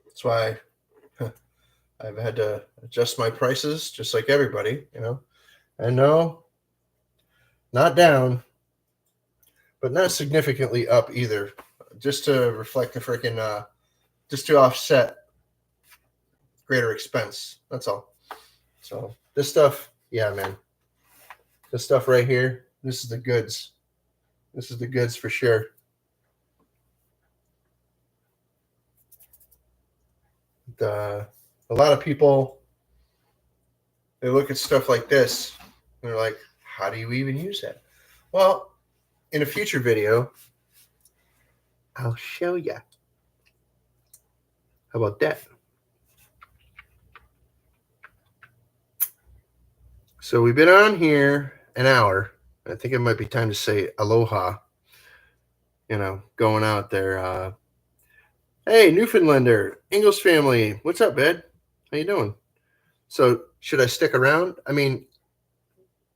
That's why I've had to adjust my prices just like everybody, you know. And no, not down, but not significantly up either. Just to reflect the freaking, just to offset greater expense. That's all. So this stuff, yeah, man. This stuff right here, this is the goods. This is the goods for sure. A lot of people, they look at stuff like this and they're like, how do you even use that? Well, in a future video, I'll show you. How about that? So we've been on here an hour. I think it might be time to say aloha. You know, going out there. Hey, Newfoundlander, Ingalls family, what's up, Ed? How you doing? So should I stick around? I mean,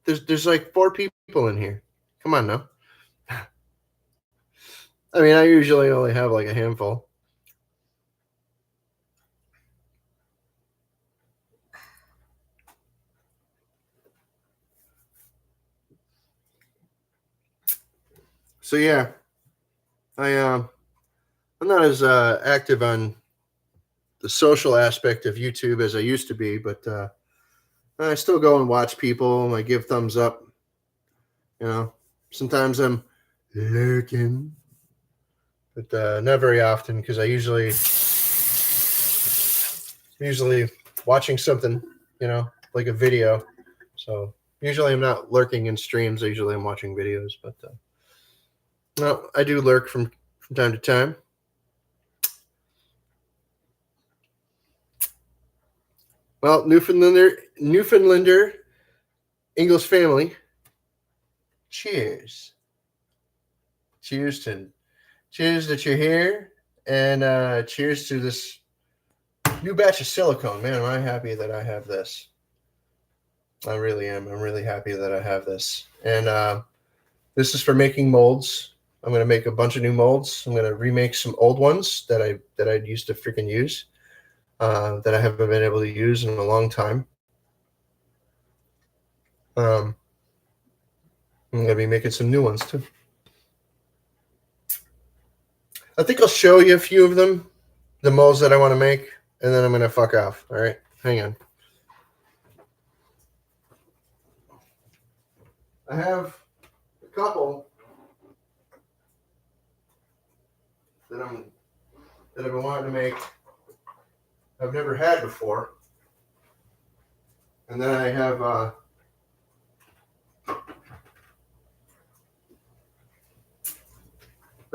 there's like 4 people in here. Come on now. I mean, I usually only have like a handful. So yeah, I'm not as active on the social aspect of YouTube as I used to be, but I still go and watch people. I give thumbs up. You know, sometimes I'm lurking, but not very often because I usually watching something, you know, like a video. So usually I'm not lurking in streams. Usually I'm watching videos, but no, I do lurk from time to time. Well, Newfoundlander, English family. Cheers. Cheers that you're here, and cheers to this new batch of silicone. Man, am I happy that I have this. I really am. I'm really happy that I have this. And this is for making molds. I'm going to make a bunch of new molds. I'm going to remake some old ones that I used to freaking use that I haven't been able to use in a long time. I'm going to be making some new ones too. I think I'll show you a few of them, the molds that I want to make, and then I'm going to fuck off. All right, hang on. I have a couple that I've been wanting to make. I've never had before, and then I have a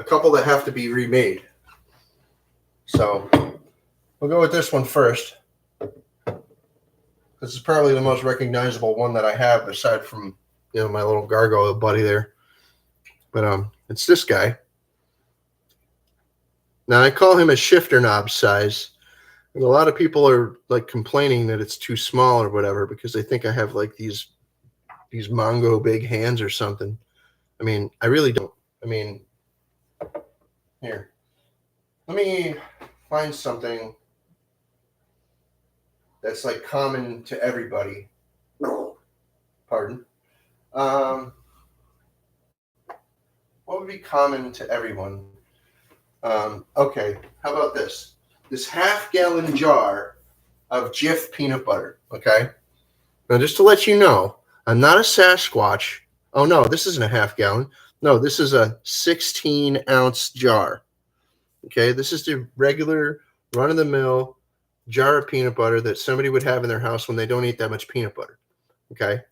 couple that have to be remade. So we'll go with this one first. This is probably the most recognizable one that I have, aside from my little gargoyle buddy there. But it's this guy. Now I call him a shifter knob size. And a lot of people are like complaining that it's too small or whatever because they think I have like these Mongo big hands or something. I mean, I really don't. I mean, here. Let me find something that's like common to everybody. Pardon. What would be common to everyone? Okay, how about this? This half-gallon jar of Jif peanut butter, okay? Now, just to let you know, I'm not a Sasquatch. Oh, no, this isn't a half gallon. No, this is a 16-ounce jar, okay? This is the regular run-of-the-mill jar of peanut butter that somebody would have in their house when they don't eat that much peanut butter, okay?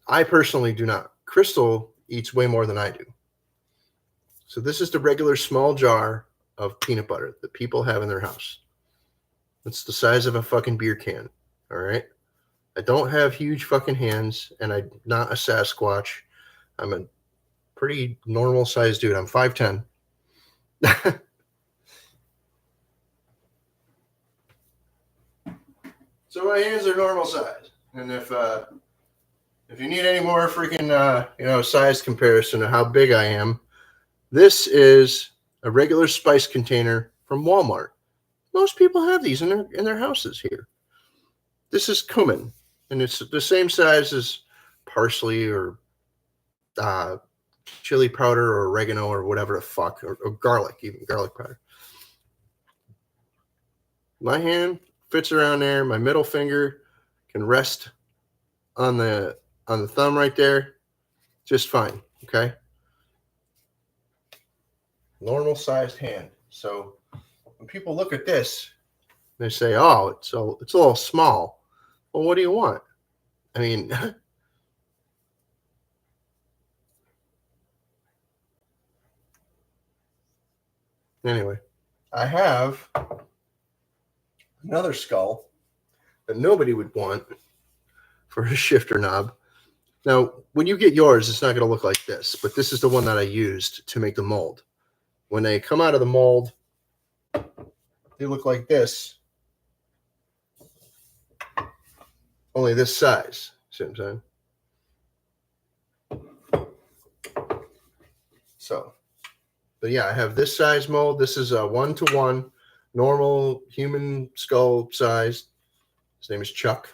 I personally do not. Crystal eats way more than I do. So this is the regular small jar of peanut butter that people have in their house. It's the size of a fucking beer can, all right? I don't have huge fucking hands, and I'm not a Sasquatch. I'm a pretty normal-sized dude. I'm 5'10". So my hands are normal size. And if you need any more freaking size comparison of how big I am, this is a regular spice container from Walmart. Most people have these in their houses here. This is cumin, and it's the same size as parsley or chili powder or oregano or whatever the fuck, or garlic, even garlic powder. My hand fits around there. My middle finger can rest on the thumb right there, just fine. Okay, normal sized hand. So when people look at this, they say, "Oh, it's a little small." Well, what do you want? I mean, anyway, I have another skull that nobody would want for a shifter knob. Now, when you get yours, it's not going to look like this, but this is the one that I used to make the mold. When they come out of the mold, they look like this, only this size. See what I'm saying? So, but yeah, I have this size mold. This is a 1-to-1 normal human skull size. His name is Chuck.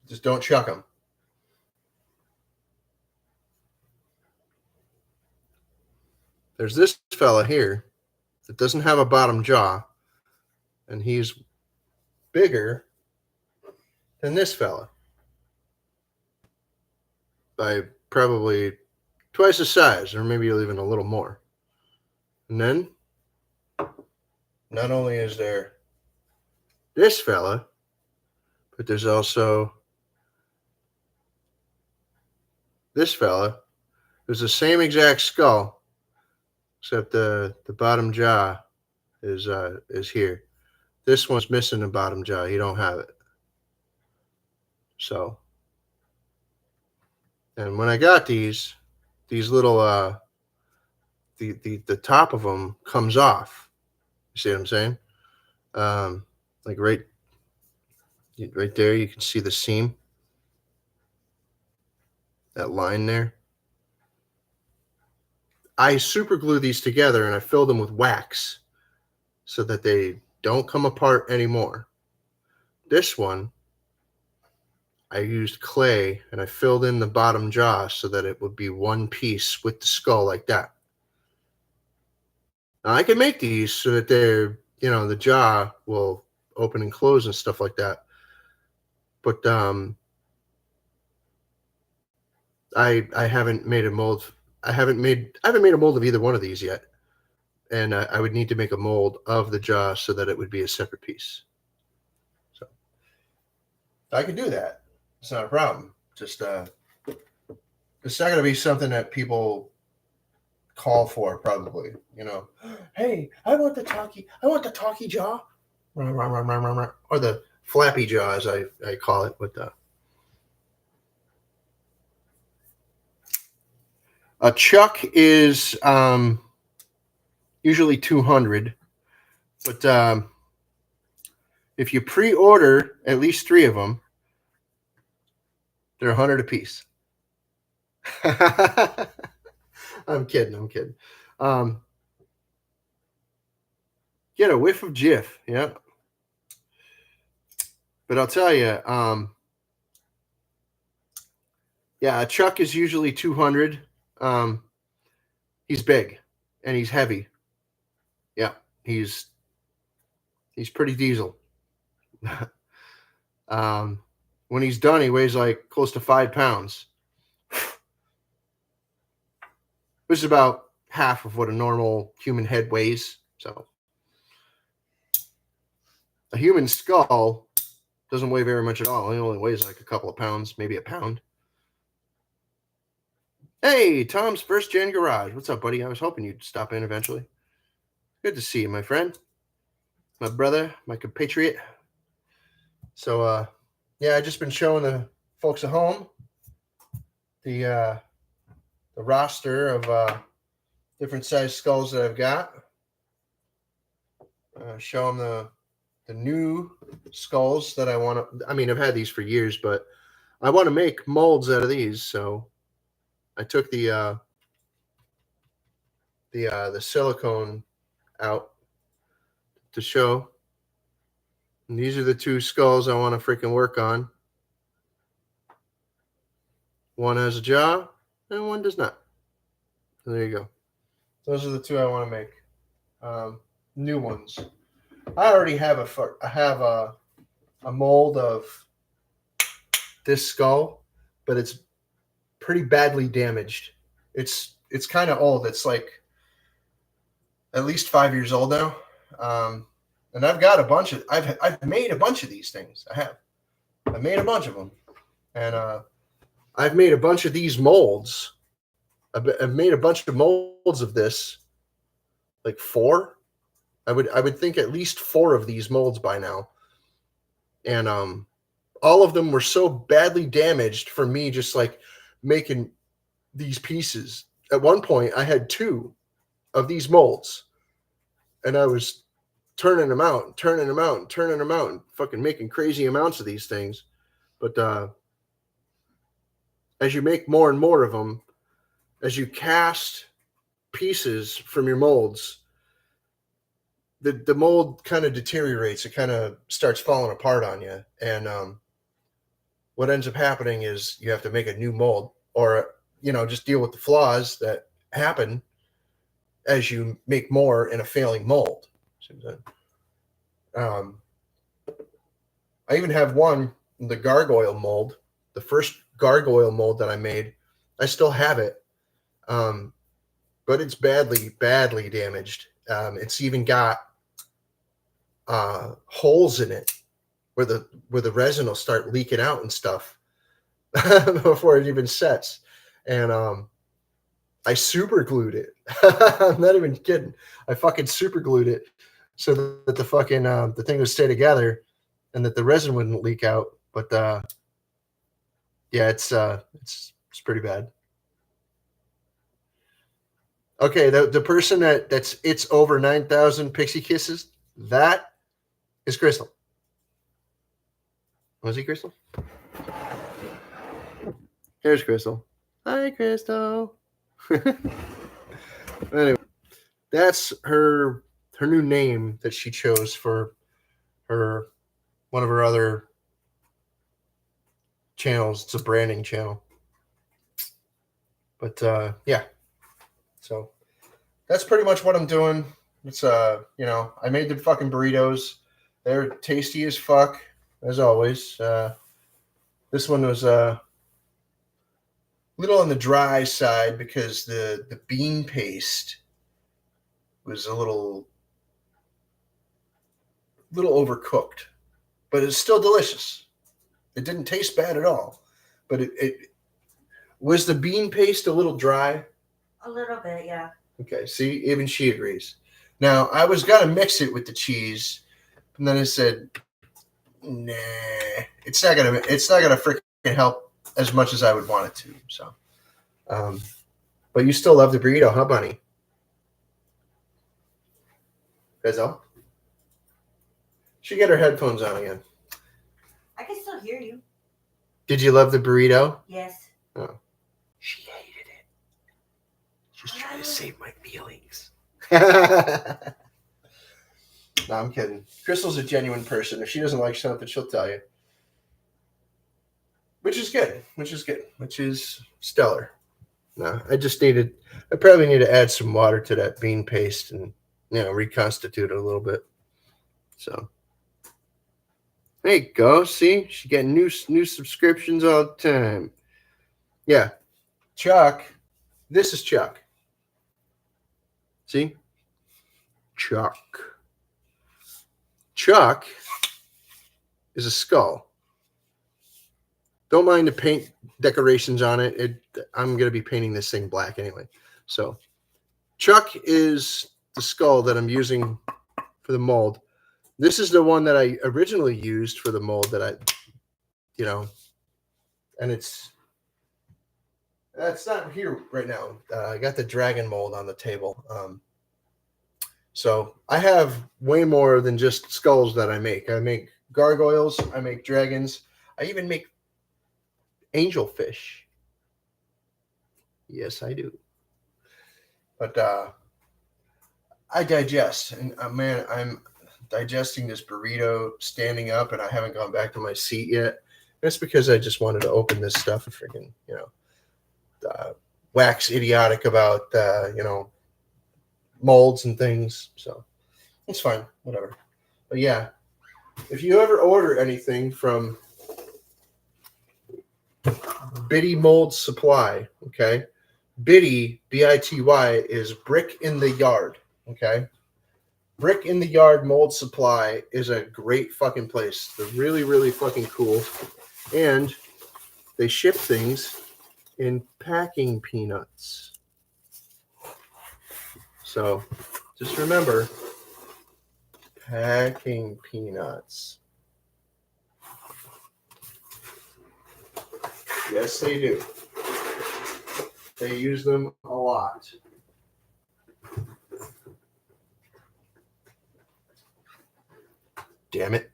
Just don't chuck him. There's this fella here that doesn't have a bottom jaw, and he's bigger than this fella by probably twice the size, or maybe even a little more. And then, not only is there this fella, but there's also this fella. There's the same exact skull, except the bottom jaw is here. This one's missing the bottom jaw. You don't have it. So, and when I got these little the top of them comes off. You see what I'm saying? Like right there, you can see the seam, that line there. I super glue these together and I fill them with wax so that they don't come apart anymore. This one, I used clay and I filled in the bottom jaw so that it would be one piece with the skull like that. Now I can make these so that they're, the jaw will open and close and stuff like that. But I haven't made a mold. I haven't made a mold of either one of these yet. And I would need to make a mold of the jaw so that it would be a separate piece. So I could do that. It's not a problem. Just it's not going to be something that people call for, probably. Hey, I want the talkie jaw, or the flappy jaw, as I call it. With a chuck is usually $200, but if you pre-order at least 3 of them, they're $100 a piece. I'm kidding. Get a whiff of Jif, yeah. But I'll tell you, yeah, a chuck is usually $200. He's big and he's heavy. Yeah, he's pretty diesel. When he's done, he weighs like close to 5 pounds. Which is about half of what a normal human head weighs. So a human skull doesn't weigh very much at all. It only weighs like a couple of pounds, maybe a pound. Hey, Tom's First Gen Garage. What's up, buddy? I was hoping you'd stop in eventually. Good to see you, my friend. My brother, my compatriot. So, yeah, I've just been showing the folks at home the roster of different size skulls that I've got. Show them the new skulls that I want to. I mean, I've had these for years, but I want to make molds out of these. So I took the silicone out to show. And these are the 2 skulls I want to freaking work on. One has a jaw and one does not. So there you go. Those are the 2 I want to make. New ones. I already have a mold of this skull, but it's pretty badly damaged. It's kind of old. It's like at least 5 years old now. And I've got a bunch of. I've made a bunch of these things. I've made a bunch of them, and I've made a bunch of these molds. I've made a bunch of molds of this, like 4. I would think at least 4 of these molds by now, and all of them were so badly damaged for me just like making these pieces. At one point, I had 2 of these molds, and I was turning them out, and fucking making crazy amounts of these things. But as you make more and more of them, as you cast pieces from your molds, the mold kind of deteriorates. It kind of starts falling apart on you. And what ends up happening is you have to make a new mold, or, just deal with the flaws that happen as you make more in a failing mold. I even have one, the gargoyle mold, the first gargoyle mold that I made. I still have it, but it's badly damaged. It's even got holes in it where the resin will start leaking out and stuff before it even sets. And I super glued it. I'm not even kidding. I fucking super glued it so that the fucking the thing would stay together, and that the resin wouldn't leak out. But yeah, it's pretty bad. Okay, the person that's it's over 9,000 pixie kisses. That is Crystal. Was he Crystal? Here's Crystal. Hi, Crystal. Anyway, that's her new name that she chose for her one of her other channels. It's a branding channel. But yeah. So that's pretty much what I'm doing. It's you know, I made the fucking burritos. They're tasty as fuck, as always. This one was a little on the dry side because the bean paste was a little overcooked, but it's still delicious. It didn't taste bad at all, but it was the bean paste a little dry. A little bit, yeah. Okay, see, even she agrees. Now I was gonna mix it with the cheese, and then I said, nah, it's not gonna freaking help as much as I would want it to. So, but you still love the burrito, huh, Bunny? Rizzo? She got her headphones on again. I can still hear you. Did you love the burrito? Yes. Oh. She hated it. She's trying to save my feelings. No, I'm kidding. Crystal's a genuine person. If she doesn't like something, she'll tell you. Which is good. Which is stellar. No, I probably need to add some water to that bean paste and, you know, reconstitute it a little bit. So there you go. See, she getting new subscriptions all the time. Yeah, Chuck. This is Chuck. See, Chuck. Chuck is a skull. Don't mind the paint decorations on it. I'm gonna be painting this thing black anyway. So, Chuck is the skull that I'm using for the mold. This is the one that I originally used for the mold that and that's not here right now. I got the dragon mold on the table. So I have way more than just skulls that I make. I make gargoyles. I make dragons. I even make angelfish. Yes, I do. But I digest, and man, I'm digesting this burrito standing up, and I haven't gone back to my seat yet. That's because I just wanted to open this stuff and freaking, wax idiotic about, molds and things. So it's fine, whatever. But yeah, if you ever order anything from Bitty Mold Supply, okay? Bitty, B-I-T-Y, is Brick in the Yard, okay? Brick in the Yard Mold Supply is a great fucking place. They're really, really fucking cool. And they ship things in packing peanuts. So just remember, packing peanuts. Yes, they do. They use them a lot. Damn it.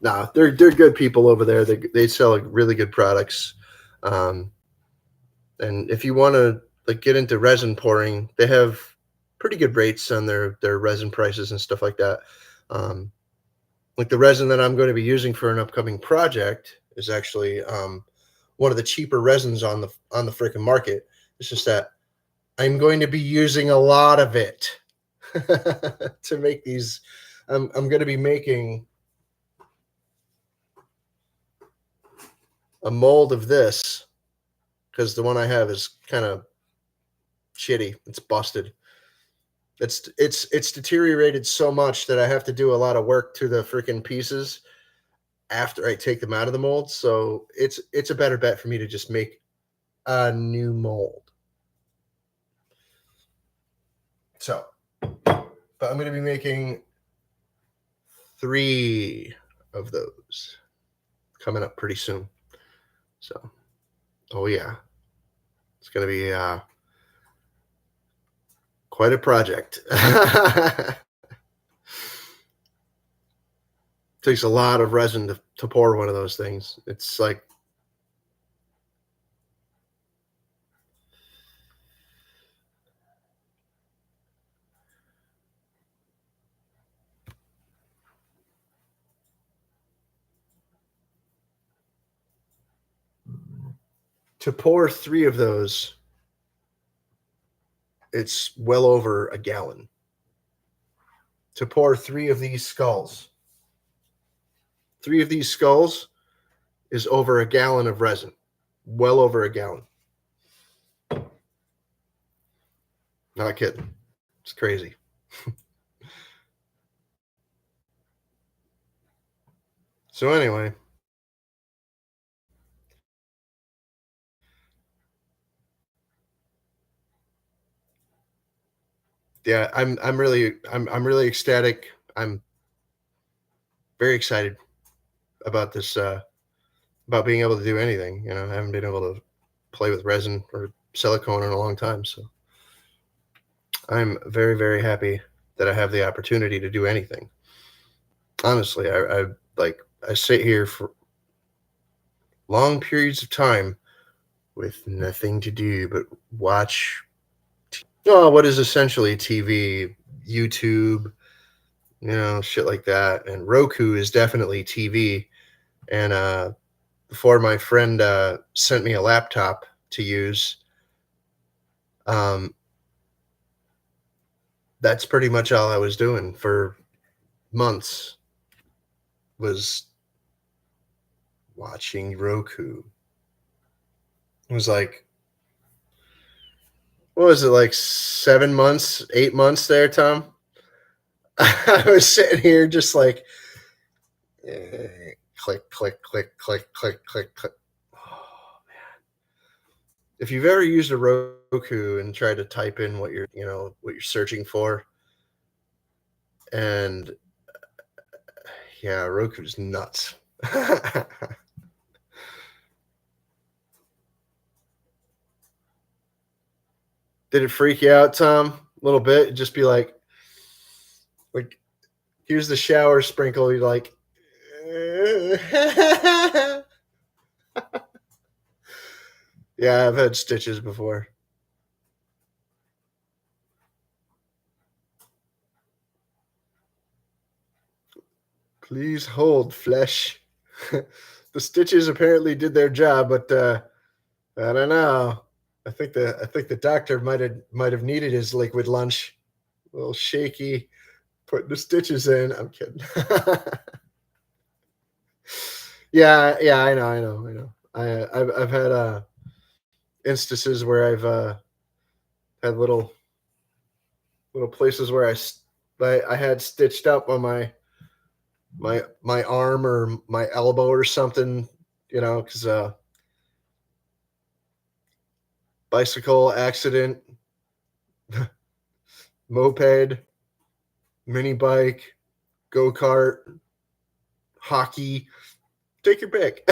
Nah, they're good people over there. They sell really good products. And if you want to get into resin pouring, they have pretty good rates on their resin prices and stuff like that. Like the resin that I'm going to be using for an upcoming project is actually one of the cheaper resins on the freaking market. It's just that I'm going to be using a lot of it to make these. I'm going to be making a mold of this because the one I have is kind of shitty. It's busted. It's deteriorated so much that I have to do a lot of work to the freaking pieces after I take them out of the mold. So it's a better bet for me to just make a new mold. So But I'm going to be making 3 of those coming up pretty soon. So, oh yeah, it's going to be quite a project. Takes a lot of resin to pour one of those things. It's like to pour 3 of those, it's well over a gallon. To pour 3 of these skulls. 3 of these skulls is over a gallon of resin. Well over a gallon. Not kidding. It's crazy. So anyway, yeah, I'm really ecstatic. I'm very excited about this about being able to do anything. You know, I haven't been able to play with resin or silicone in a long time, so I'm very, very happy that I have the opportunity to do anything. Honestly, I sit here for long periods of time with nothing to do but watch what is essentially TV, YouTube, shit like that. And Roku is definitely TV. And before my friend sent me a laptop to use, that's pretty much all I was doing for months, was watching Roku. It was like, what was it, like 7 months, 8 months there, Tom? I was sitting here just like, click, click, click, click, click, click, click. Oh, man. If you've ever used a Roku and tried to type in what you're searching for, and yeah, Roku's nuts. Did it freak you out, Tom? A little bit? Just be like, here's the shower sprinkle. You're like, yeah, I've had stitches before. Please hold, flesh. The stitches apparently did their job, but I don't know. I think the doctor might have needed his liquid lunch. A little shaky, putting the stitches in. I'm kidding. Yeah, I know. I've had instances where I've had little places where I had stitched up on my arm or my elbow or something, because bicycle accident, moped, mini bike, go-kart, hockey, take your pick.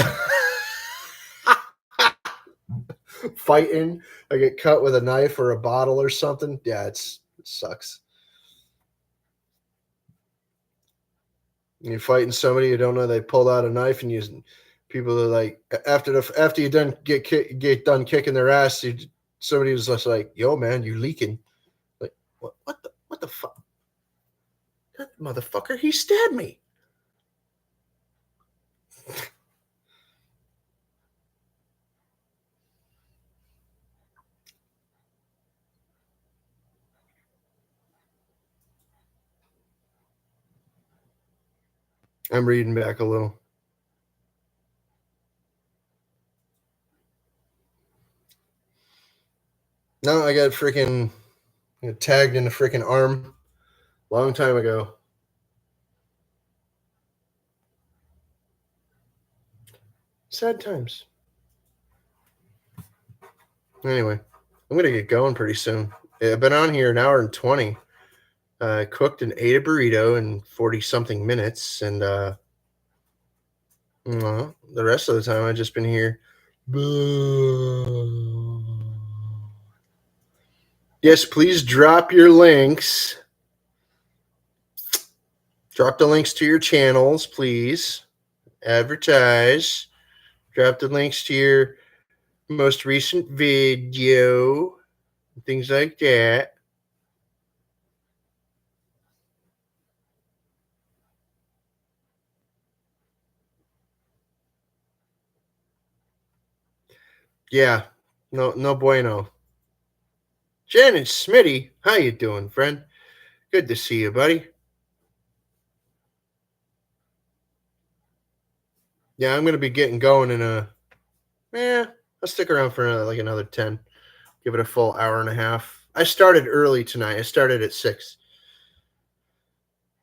Fighting, I get cut with a knife or a bottle or something. Yeah, it sucks. You're fighting somebody you don't know, they pulled out a knife, and people are like, after you done get done kicking their ass, somebody was just like, "Yo, man, you leaking." Like, what the fuck? That motherfucker, he stabbed me. I'm reading back a little. No, I got freaking tagged in the freaking arm long time ago. Sad times. Anyway, I'm going to get going pretty soon. I've been on here an hour and 20. I cooked and ate a burrito in 40-something minutes, and the rest of the time I've just been here. Yes, please drop your links. Drop the links to your channels, please. Advertise. Drop the links to your most recent video. Things like that. Yeah, no bueno. Shannon Smitty, how you doing, friend? Good to see you, buddy. Yeah, I'm gonna be getting going in I'll stick around for another 10. Give it a full hour and a half. I started early tonight. I started at 6.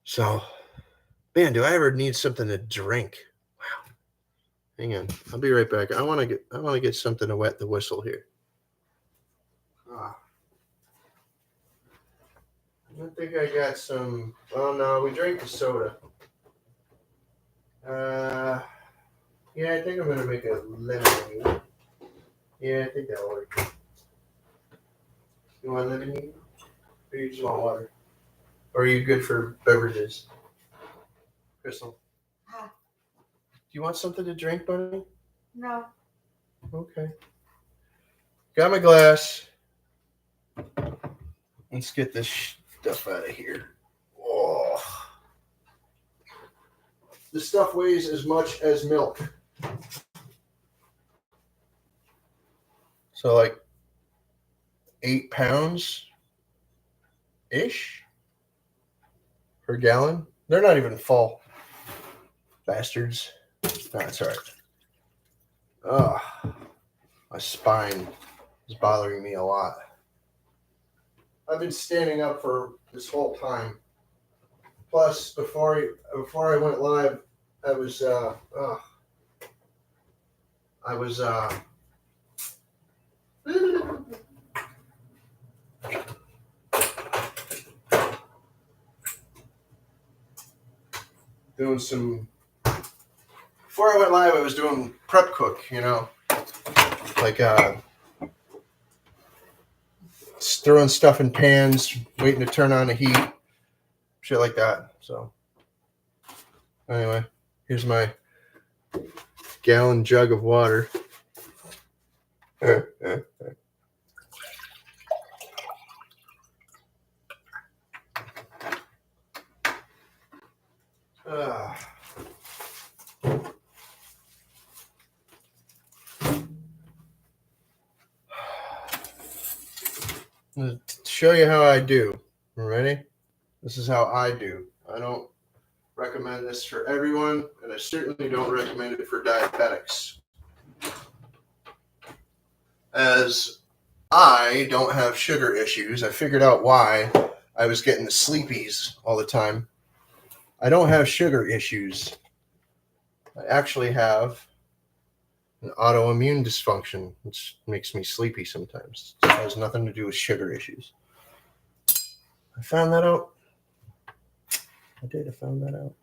So, man, do I ever need something to drink? Wow. Hang on, I'll be right back. I want to get something to wet the whistle here. I think I got some. Oh no, we drank the soda. Yeah, I think I'm gonna make a lemonade. Yeah, I think that'll work. You want lemonade? Or you just want water? Or are you good for beverages? Crystal? Huh. Do you want something to drink, buddy? No. Okay. Got my glass. Let's get this stuff out of here. Oh. This stuff weighs as much as milk. So like 8 pounds ish per gallon. They're not even full. Bastards. No, it's all right. Ugh. My spine is bothering me a lot. I've been standing up for this whole time. Plus, before I went live, I was doing some. Before I went live, I was doing prep cook. Like throwing stuff in pans, waiting to turn on the heat, shit like that. So anyway, here's my gallon jug of water. To show you how I do. Ready? This is how I do. I don't recommend this for everyone, and I certainly don't recommend it for diabetics. As I don't have sugar issues, I figured out why I was getting the sleepies all the time. I don't have sugar issues. I actually have an autoimmune dysfunction, which makes me sleepy sometimes. It has nothing to do with sugar issues. I found that out. I found that out.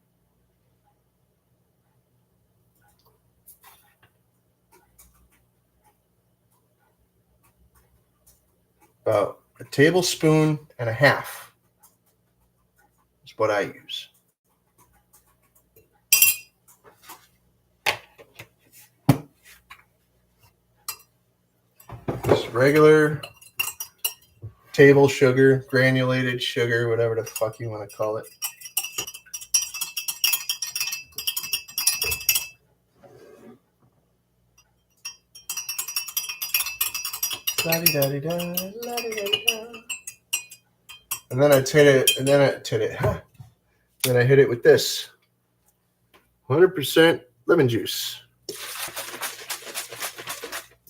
About a tablespoon and a half is what I use. Just regular table sugar, granulated sugar, whatever the fuck you want to call it. La-di-da-di-da, la-di-da-di-da. And then I hit it with this 100% lemon juice. This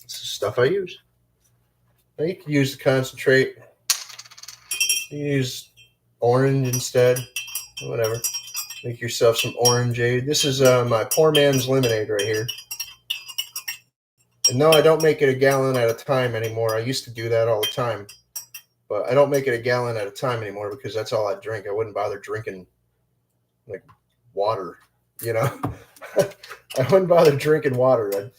is stuff I use. Now you can use the concentrate. You can use orange instead, whatever. Make yourself some orangeade. This is my poor man's lemonade right here. And no, I don't make it a gallon at a time anymore. I used to do that all the time. But I don't make it a gallon at a time anymore because that's all I drink. I wouldn't bother drinking like water, you know. I wouldn't bother drinking water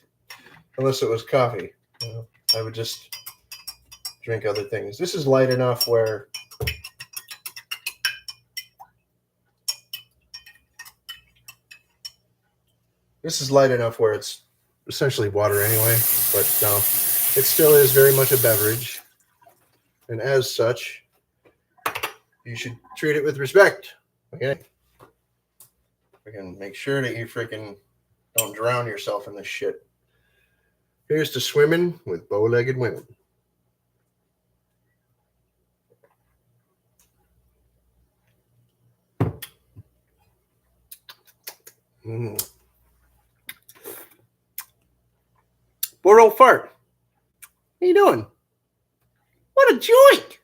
unless it was coffee. You know? I would just drink other things. This is light enough where it's essentially water anyway, but no, it still is very much a beverage. And as such, you should treat it with respect. Okay. Freaking make sure that you freaking don't drown yourself in this shit. Here's to swimming with bow-legged women. Poor old fart. How you doing? What a joint!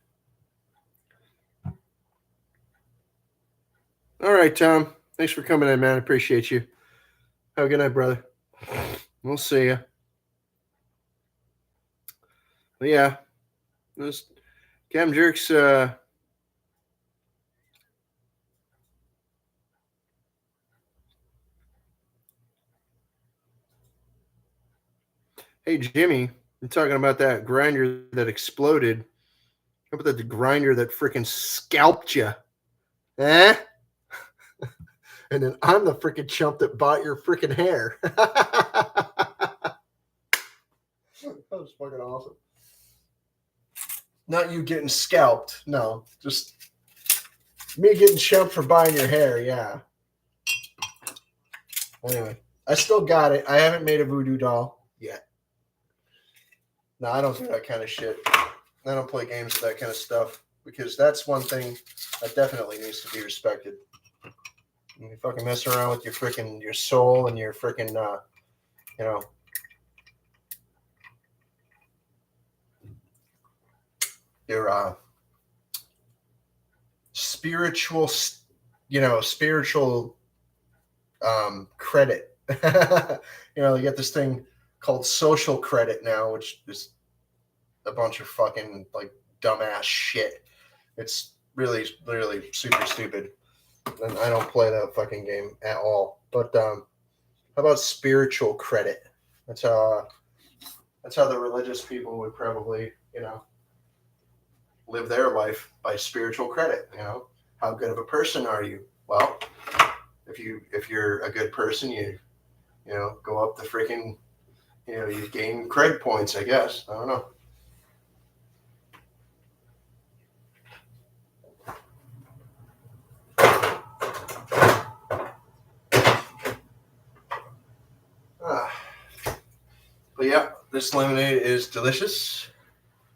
All right, Tom. Thanks for coming in, man. I appreciate you. Have a good night, brother. We'll see you. But yeah, those Cam Jerks. Hey, Jimmy, you're talking about that grinder that exploded. How about the grinder that freaking scalped you? Eh? And then I'm the freaking chump that bought your freaking hair. That was fucking awesome. Not you getting scalped. No, just me getting chumped for buying your hair. Yeah. Anyway, I still got it. I haven't made a voodoo doll yet. No, I don't do that kind of shit. I don't play games with that kind of stuff because that's one thing that definitely needs to be respected. You fucking mess around with your soul and your freaking, your spiritual credit. You get this thing called social credit now, which is a bunch of fucking like dumbass shit. It's really, really super stupid. And I don't play that fucking game at all. But how about spiritual credit? That's how the religious people would probably, live their life by spiritual credit. How good of a person are you? Well, if you're a good person, you go up the freaking, you gain cred points, I guess. I don't know. But yeah, this lemonade is delicious.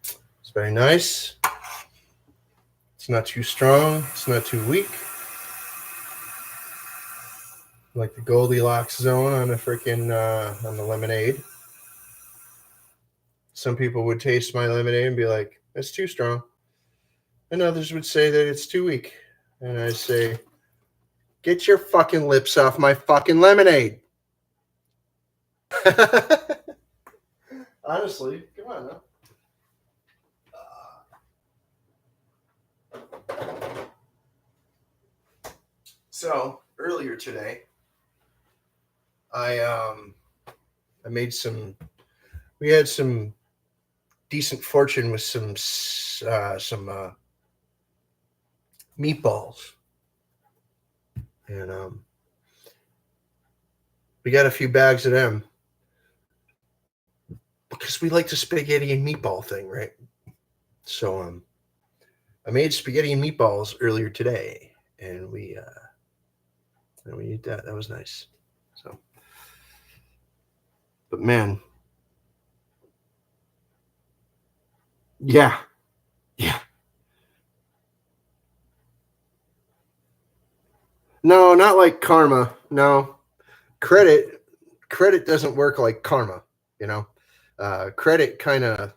It's very nice. It's not too strong. It's not too weak. Like the Goldilocks zone on the freaking on the lemonade. Some people would taste my lemonade and be like, "It's too strong," and others would say that it's too weak. And I say, "Get your fucking lips off my fucking lemonade." Honestly, come on now. So earlier today, I made some. We had some decent fortune with some meatballs, and we got a few bags of them because we like the spaghetti and meatball thing, right? So I made spaghetti and meatballs earlier today, and we ate that. That was nice. So, but man, yeah. No, not like karma. No, credit doesn't work like karma. Credit kind of,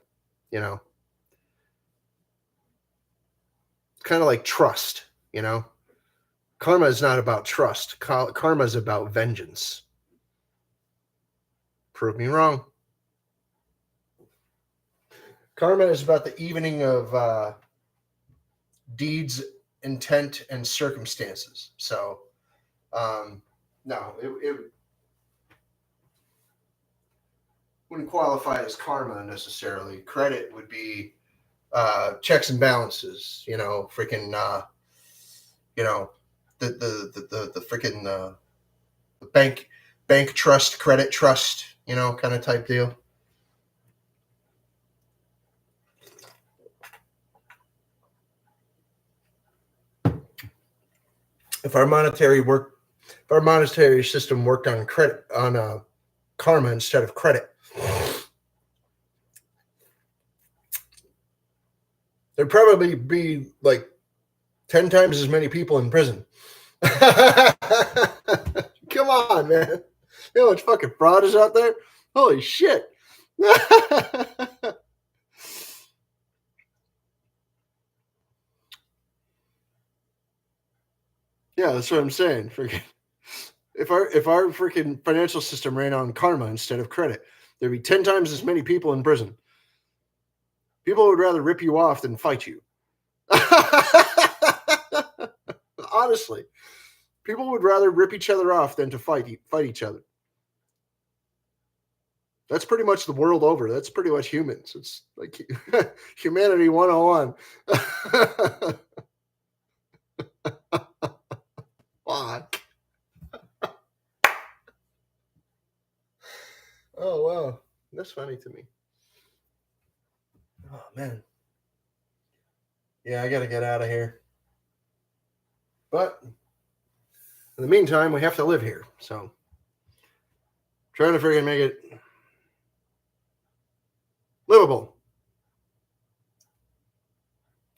kind of like trust. Karma is not about trust. Karma is about vengeance. Prove me wrong. Karma is about the evening of deeds, intent, and circumstances. So, no, it wouldn't qualify as karma necessarily. Credit would be checks and balances. Freaking, the freaking the bank trust, credit trust, kind of type deal. If our monetary system worked on credit, on karma instead of credit, there'd probably be like 10 times as many people in prison. Come on, man. You know how much fucking fraud is out there? Holy shit. Yeah, that's what I'm saying. If our freaking financial system ran on karma instead of credit, there'd be 10 times as many people in prison. People would rather rip you off than fight you. Honestly, people would rather rip each other off than to fight each other. That's pretty much the world over. That's pretty much humans. It's like humanity 101. Fuck. Oh, wow. That's funny to me. Oh, man. Yeah, I got to get out of here. But in the meantime, we have to live here. So trying to freaking make it livable.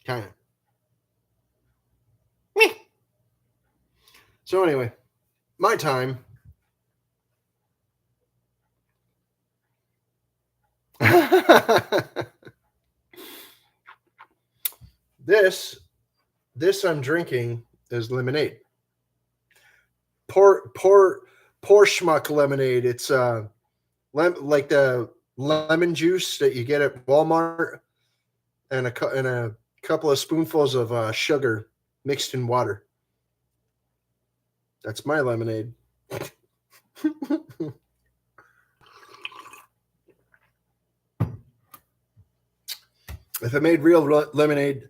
Kind of. So anyway, my time. This I'm drinking is lemonade. Poor schmuck lemonade. It's like the lemon juice that you get at Walmart, and a couple of spoonfuls of sugar mixed in water. That's my lemonade. If I made real lemonade,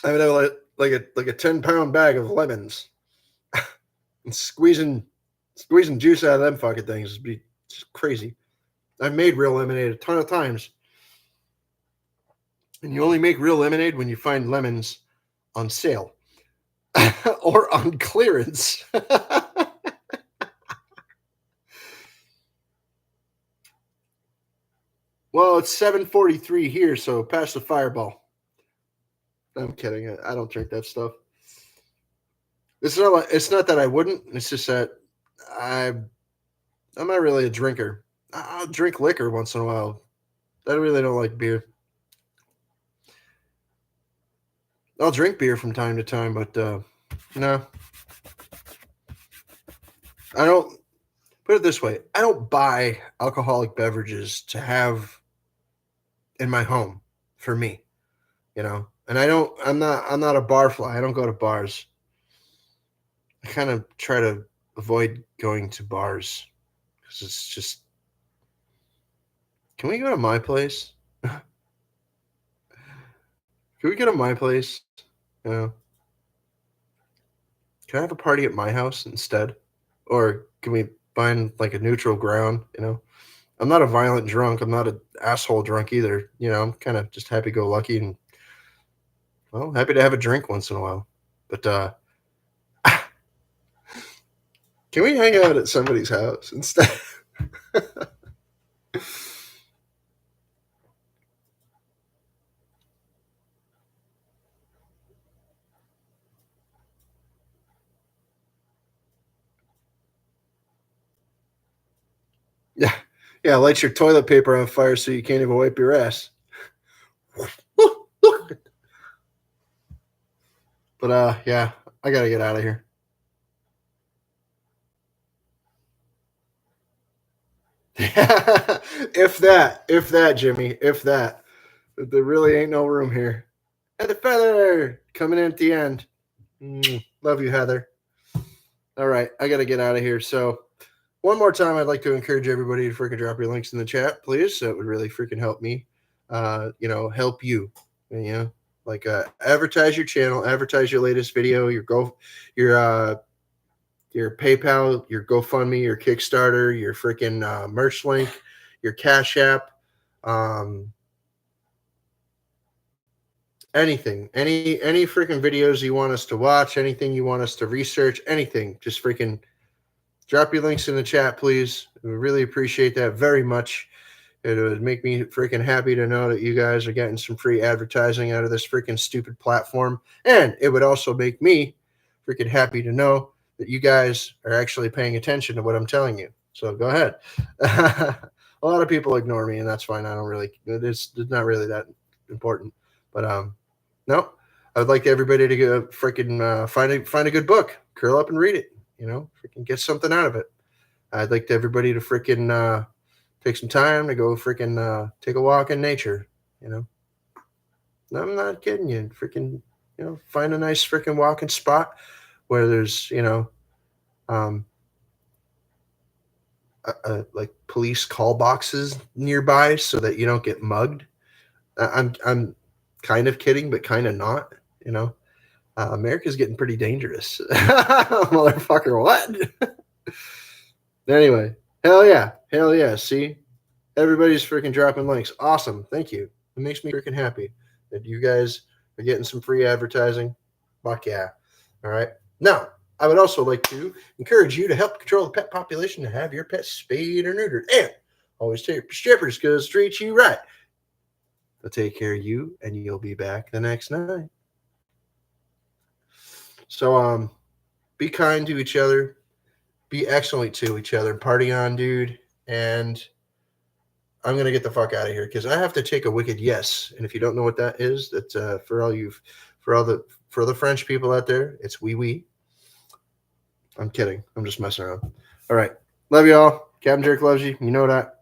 I would have like a 10-pound bag of lemons and squeezing juice out of them fucking things would be just crazy. I've made real lemonade a ton of times. And you only make real lemonade when you find lemons on sale or on clearance. Well, it's 7:43 here, so pass the Fireball. I'm kidding. I don't drink that stuff. It's not that I wouldn't. It's just that I'm not really a drinker. I'll drink liquor once in a while. I really don't like beer. I'll drink beer from time to time, but no. I don't. Put it this way. I don't buy alcoholic beverages to have in my home for me, and I'm not a bar fly. I don't go to bars. I kind of try to avoid going to bars because it's just, can we go to my place? Can we go to my place? Can I have a party at my house instead? Or can we find like a neutral ground? I'm not a violent drunk. I'm not an asshole drunk either. I'm kind of just happy-go-lucky and, well, happy to have a drink once in a while. But can we hang out at somebody's house instead? Yeah, light your toilet paper on fire so you can't even wipe your ass. But yeah, I gotta get out of here. If that, Jimmy, if that. There really ain't no room here. Heather Feather coming in at the end. Love you, Heather. All right, I got to get out of here. So, one more time, I'd like to encourage everybody to freaking drop your links in the chat, please. That would really freaking help me. Help you. Like advertise your channel, advertise your latest video, your PayPal, your GoFundMe, your Kickstarter, your freaking merch link, your Cash App, anything, any freaking videos you want us to watch, anything you want us to research, anything, just freaking drop your links in the chat, please. We really appreciate that very much. It would make me freaking happy to know that you guys are getting some free advertising out of this freaking stupid platform. And it would also make me freaking happy to know that you guys are actually paying attention to what I'm telling you. So go ahead. A lot of people ignore me, and that's fine. It's not really that important. But no, I would like everybody to go freaking find a good book, curl up and read it. Freaking get something out of it. I'd like everybody to freaking take some time to go freaking take a walk in nature. I'm not kidding you. Freaking, find a nice freaking walking spot where there's, like police call boxes nearby so that you don't get mugged. I'm kind of kidding, but kind of not. America's getting pretty dangerous. Motherfucker, what? Anyway, hell yeah. See, everybody's freaking dropping links. Awesome. Thank you. It makes me freaking happy that you guys are getting some free advertising. Fuck yeah. All right. Now, I would also like to encourage you to help control the pet population to have your pets spayed or neutered. And always take your strippers because treat you right. They'll take care of you and you'll be back the next night. So be kind to each other. Be excellent to each other. Party on, dude. And I'm going to get the fuck out of here because I have to take a wicked yes. And if you don't know what that is, that's for the French people out there, it's oui, oui. I'm kidding. I'm just messing around. All right. Love you all. Captain Jerk loves you. You know that.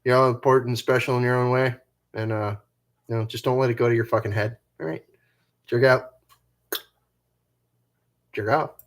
You're all important and special in your own way. And, just don't let it go to your fucking head. All right. Jerk out. Jerk out.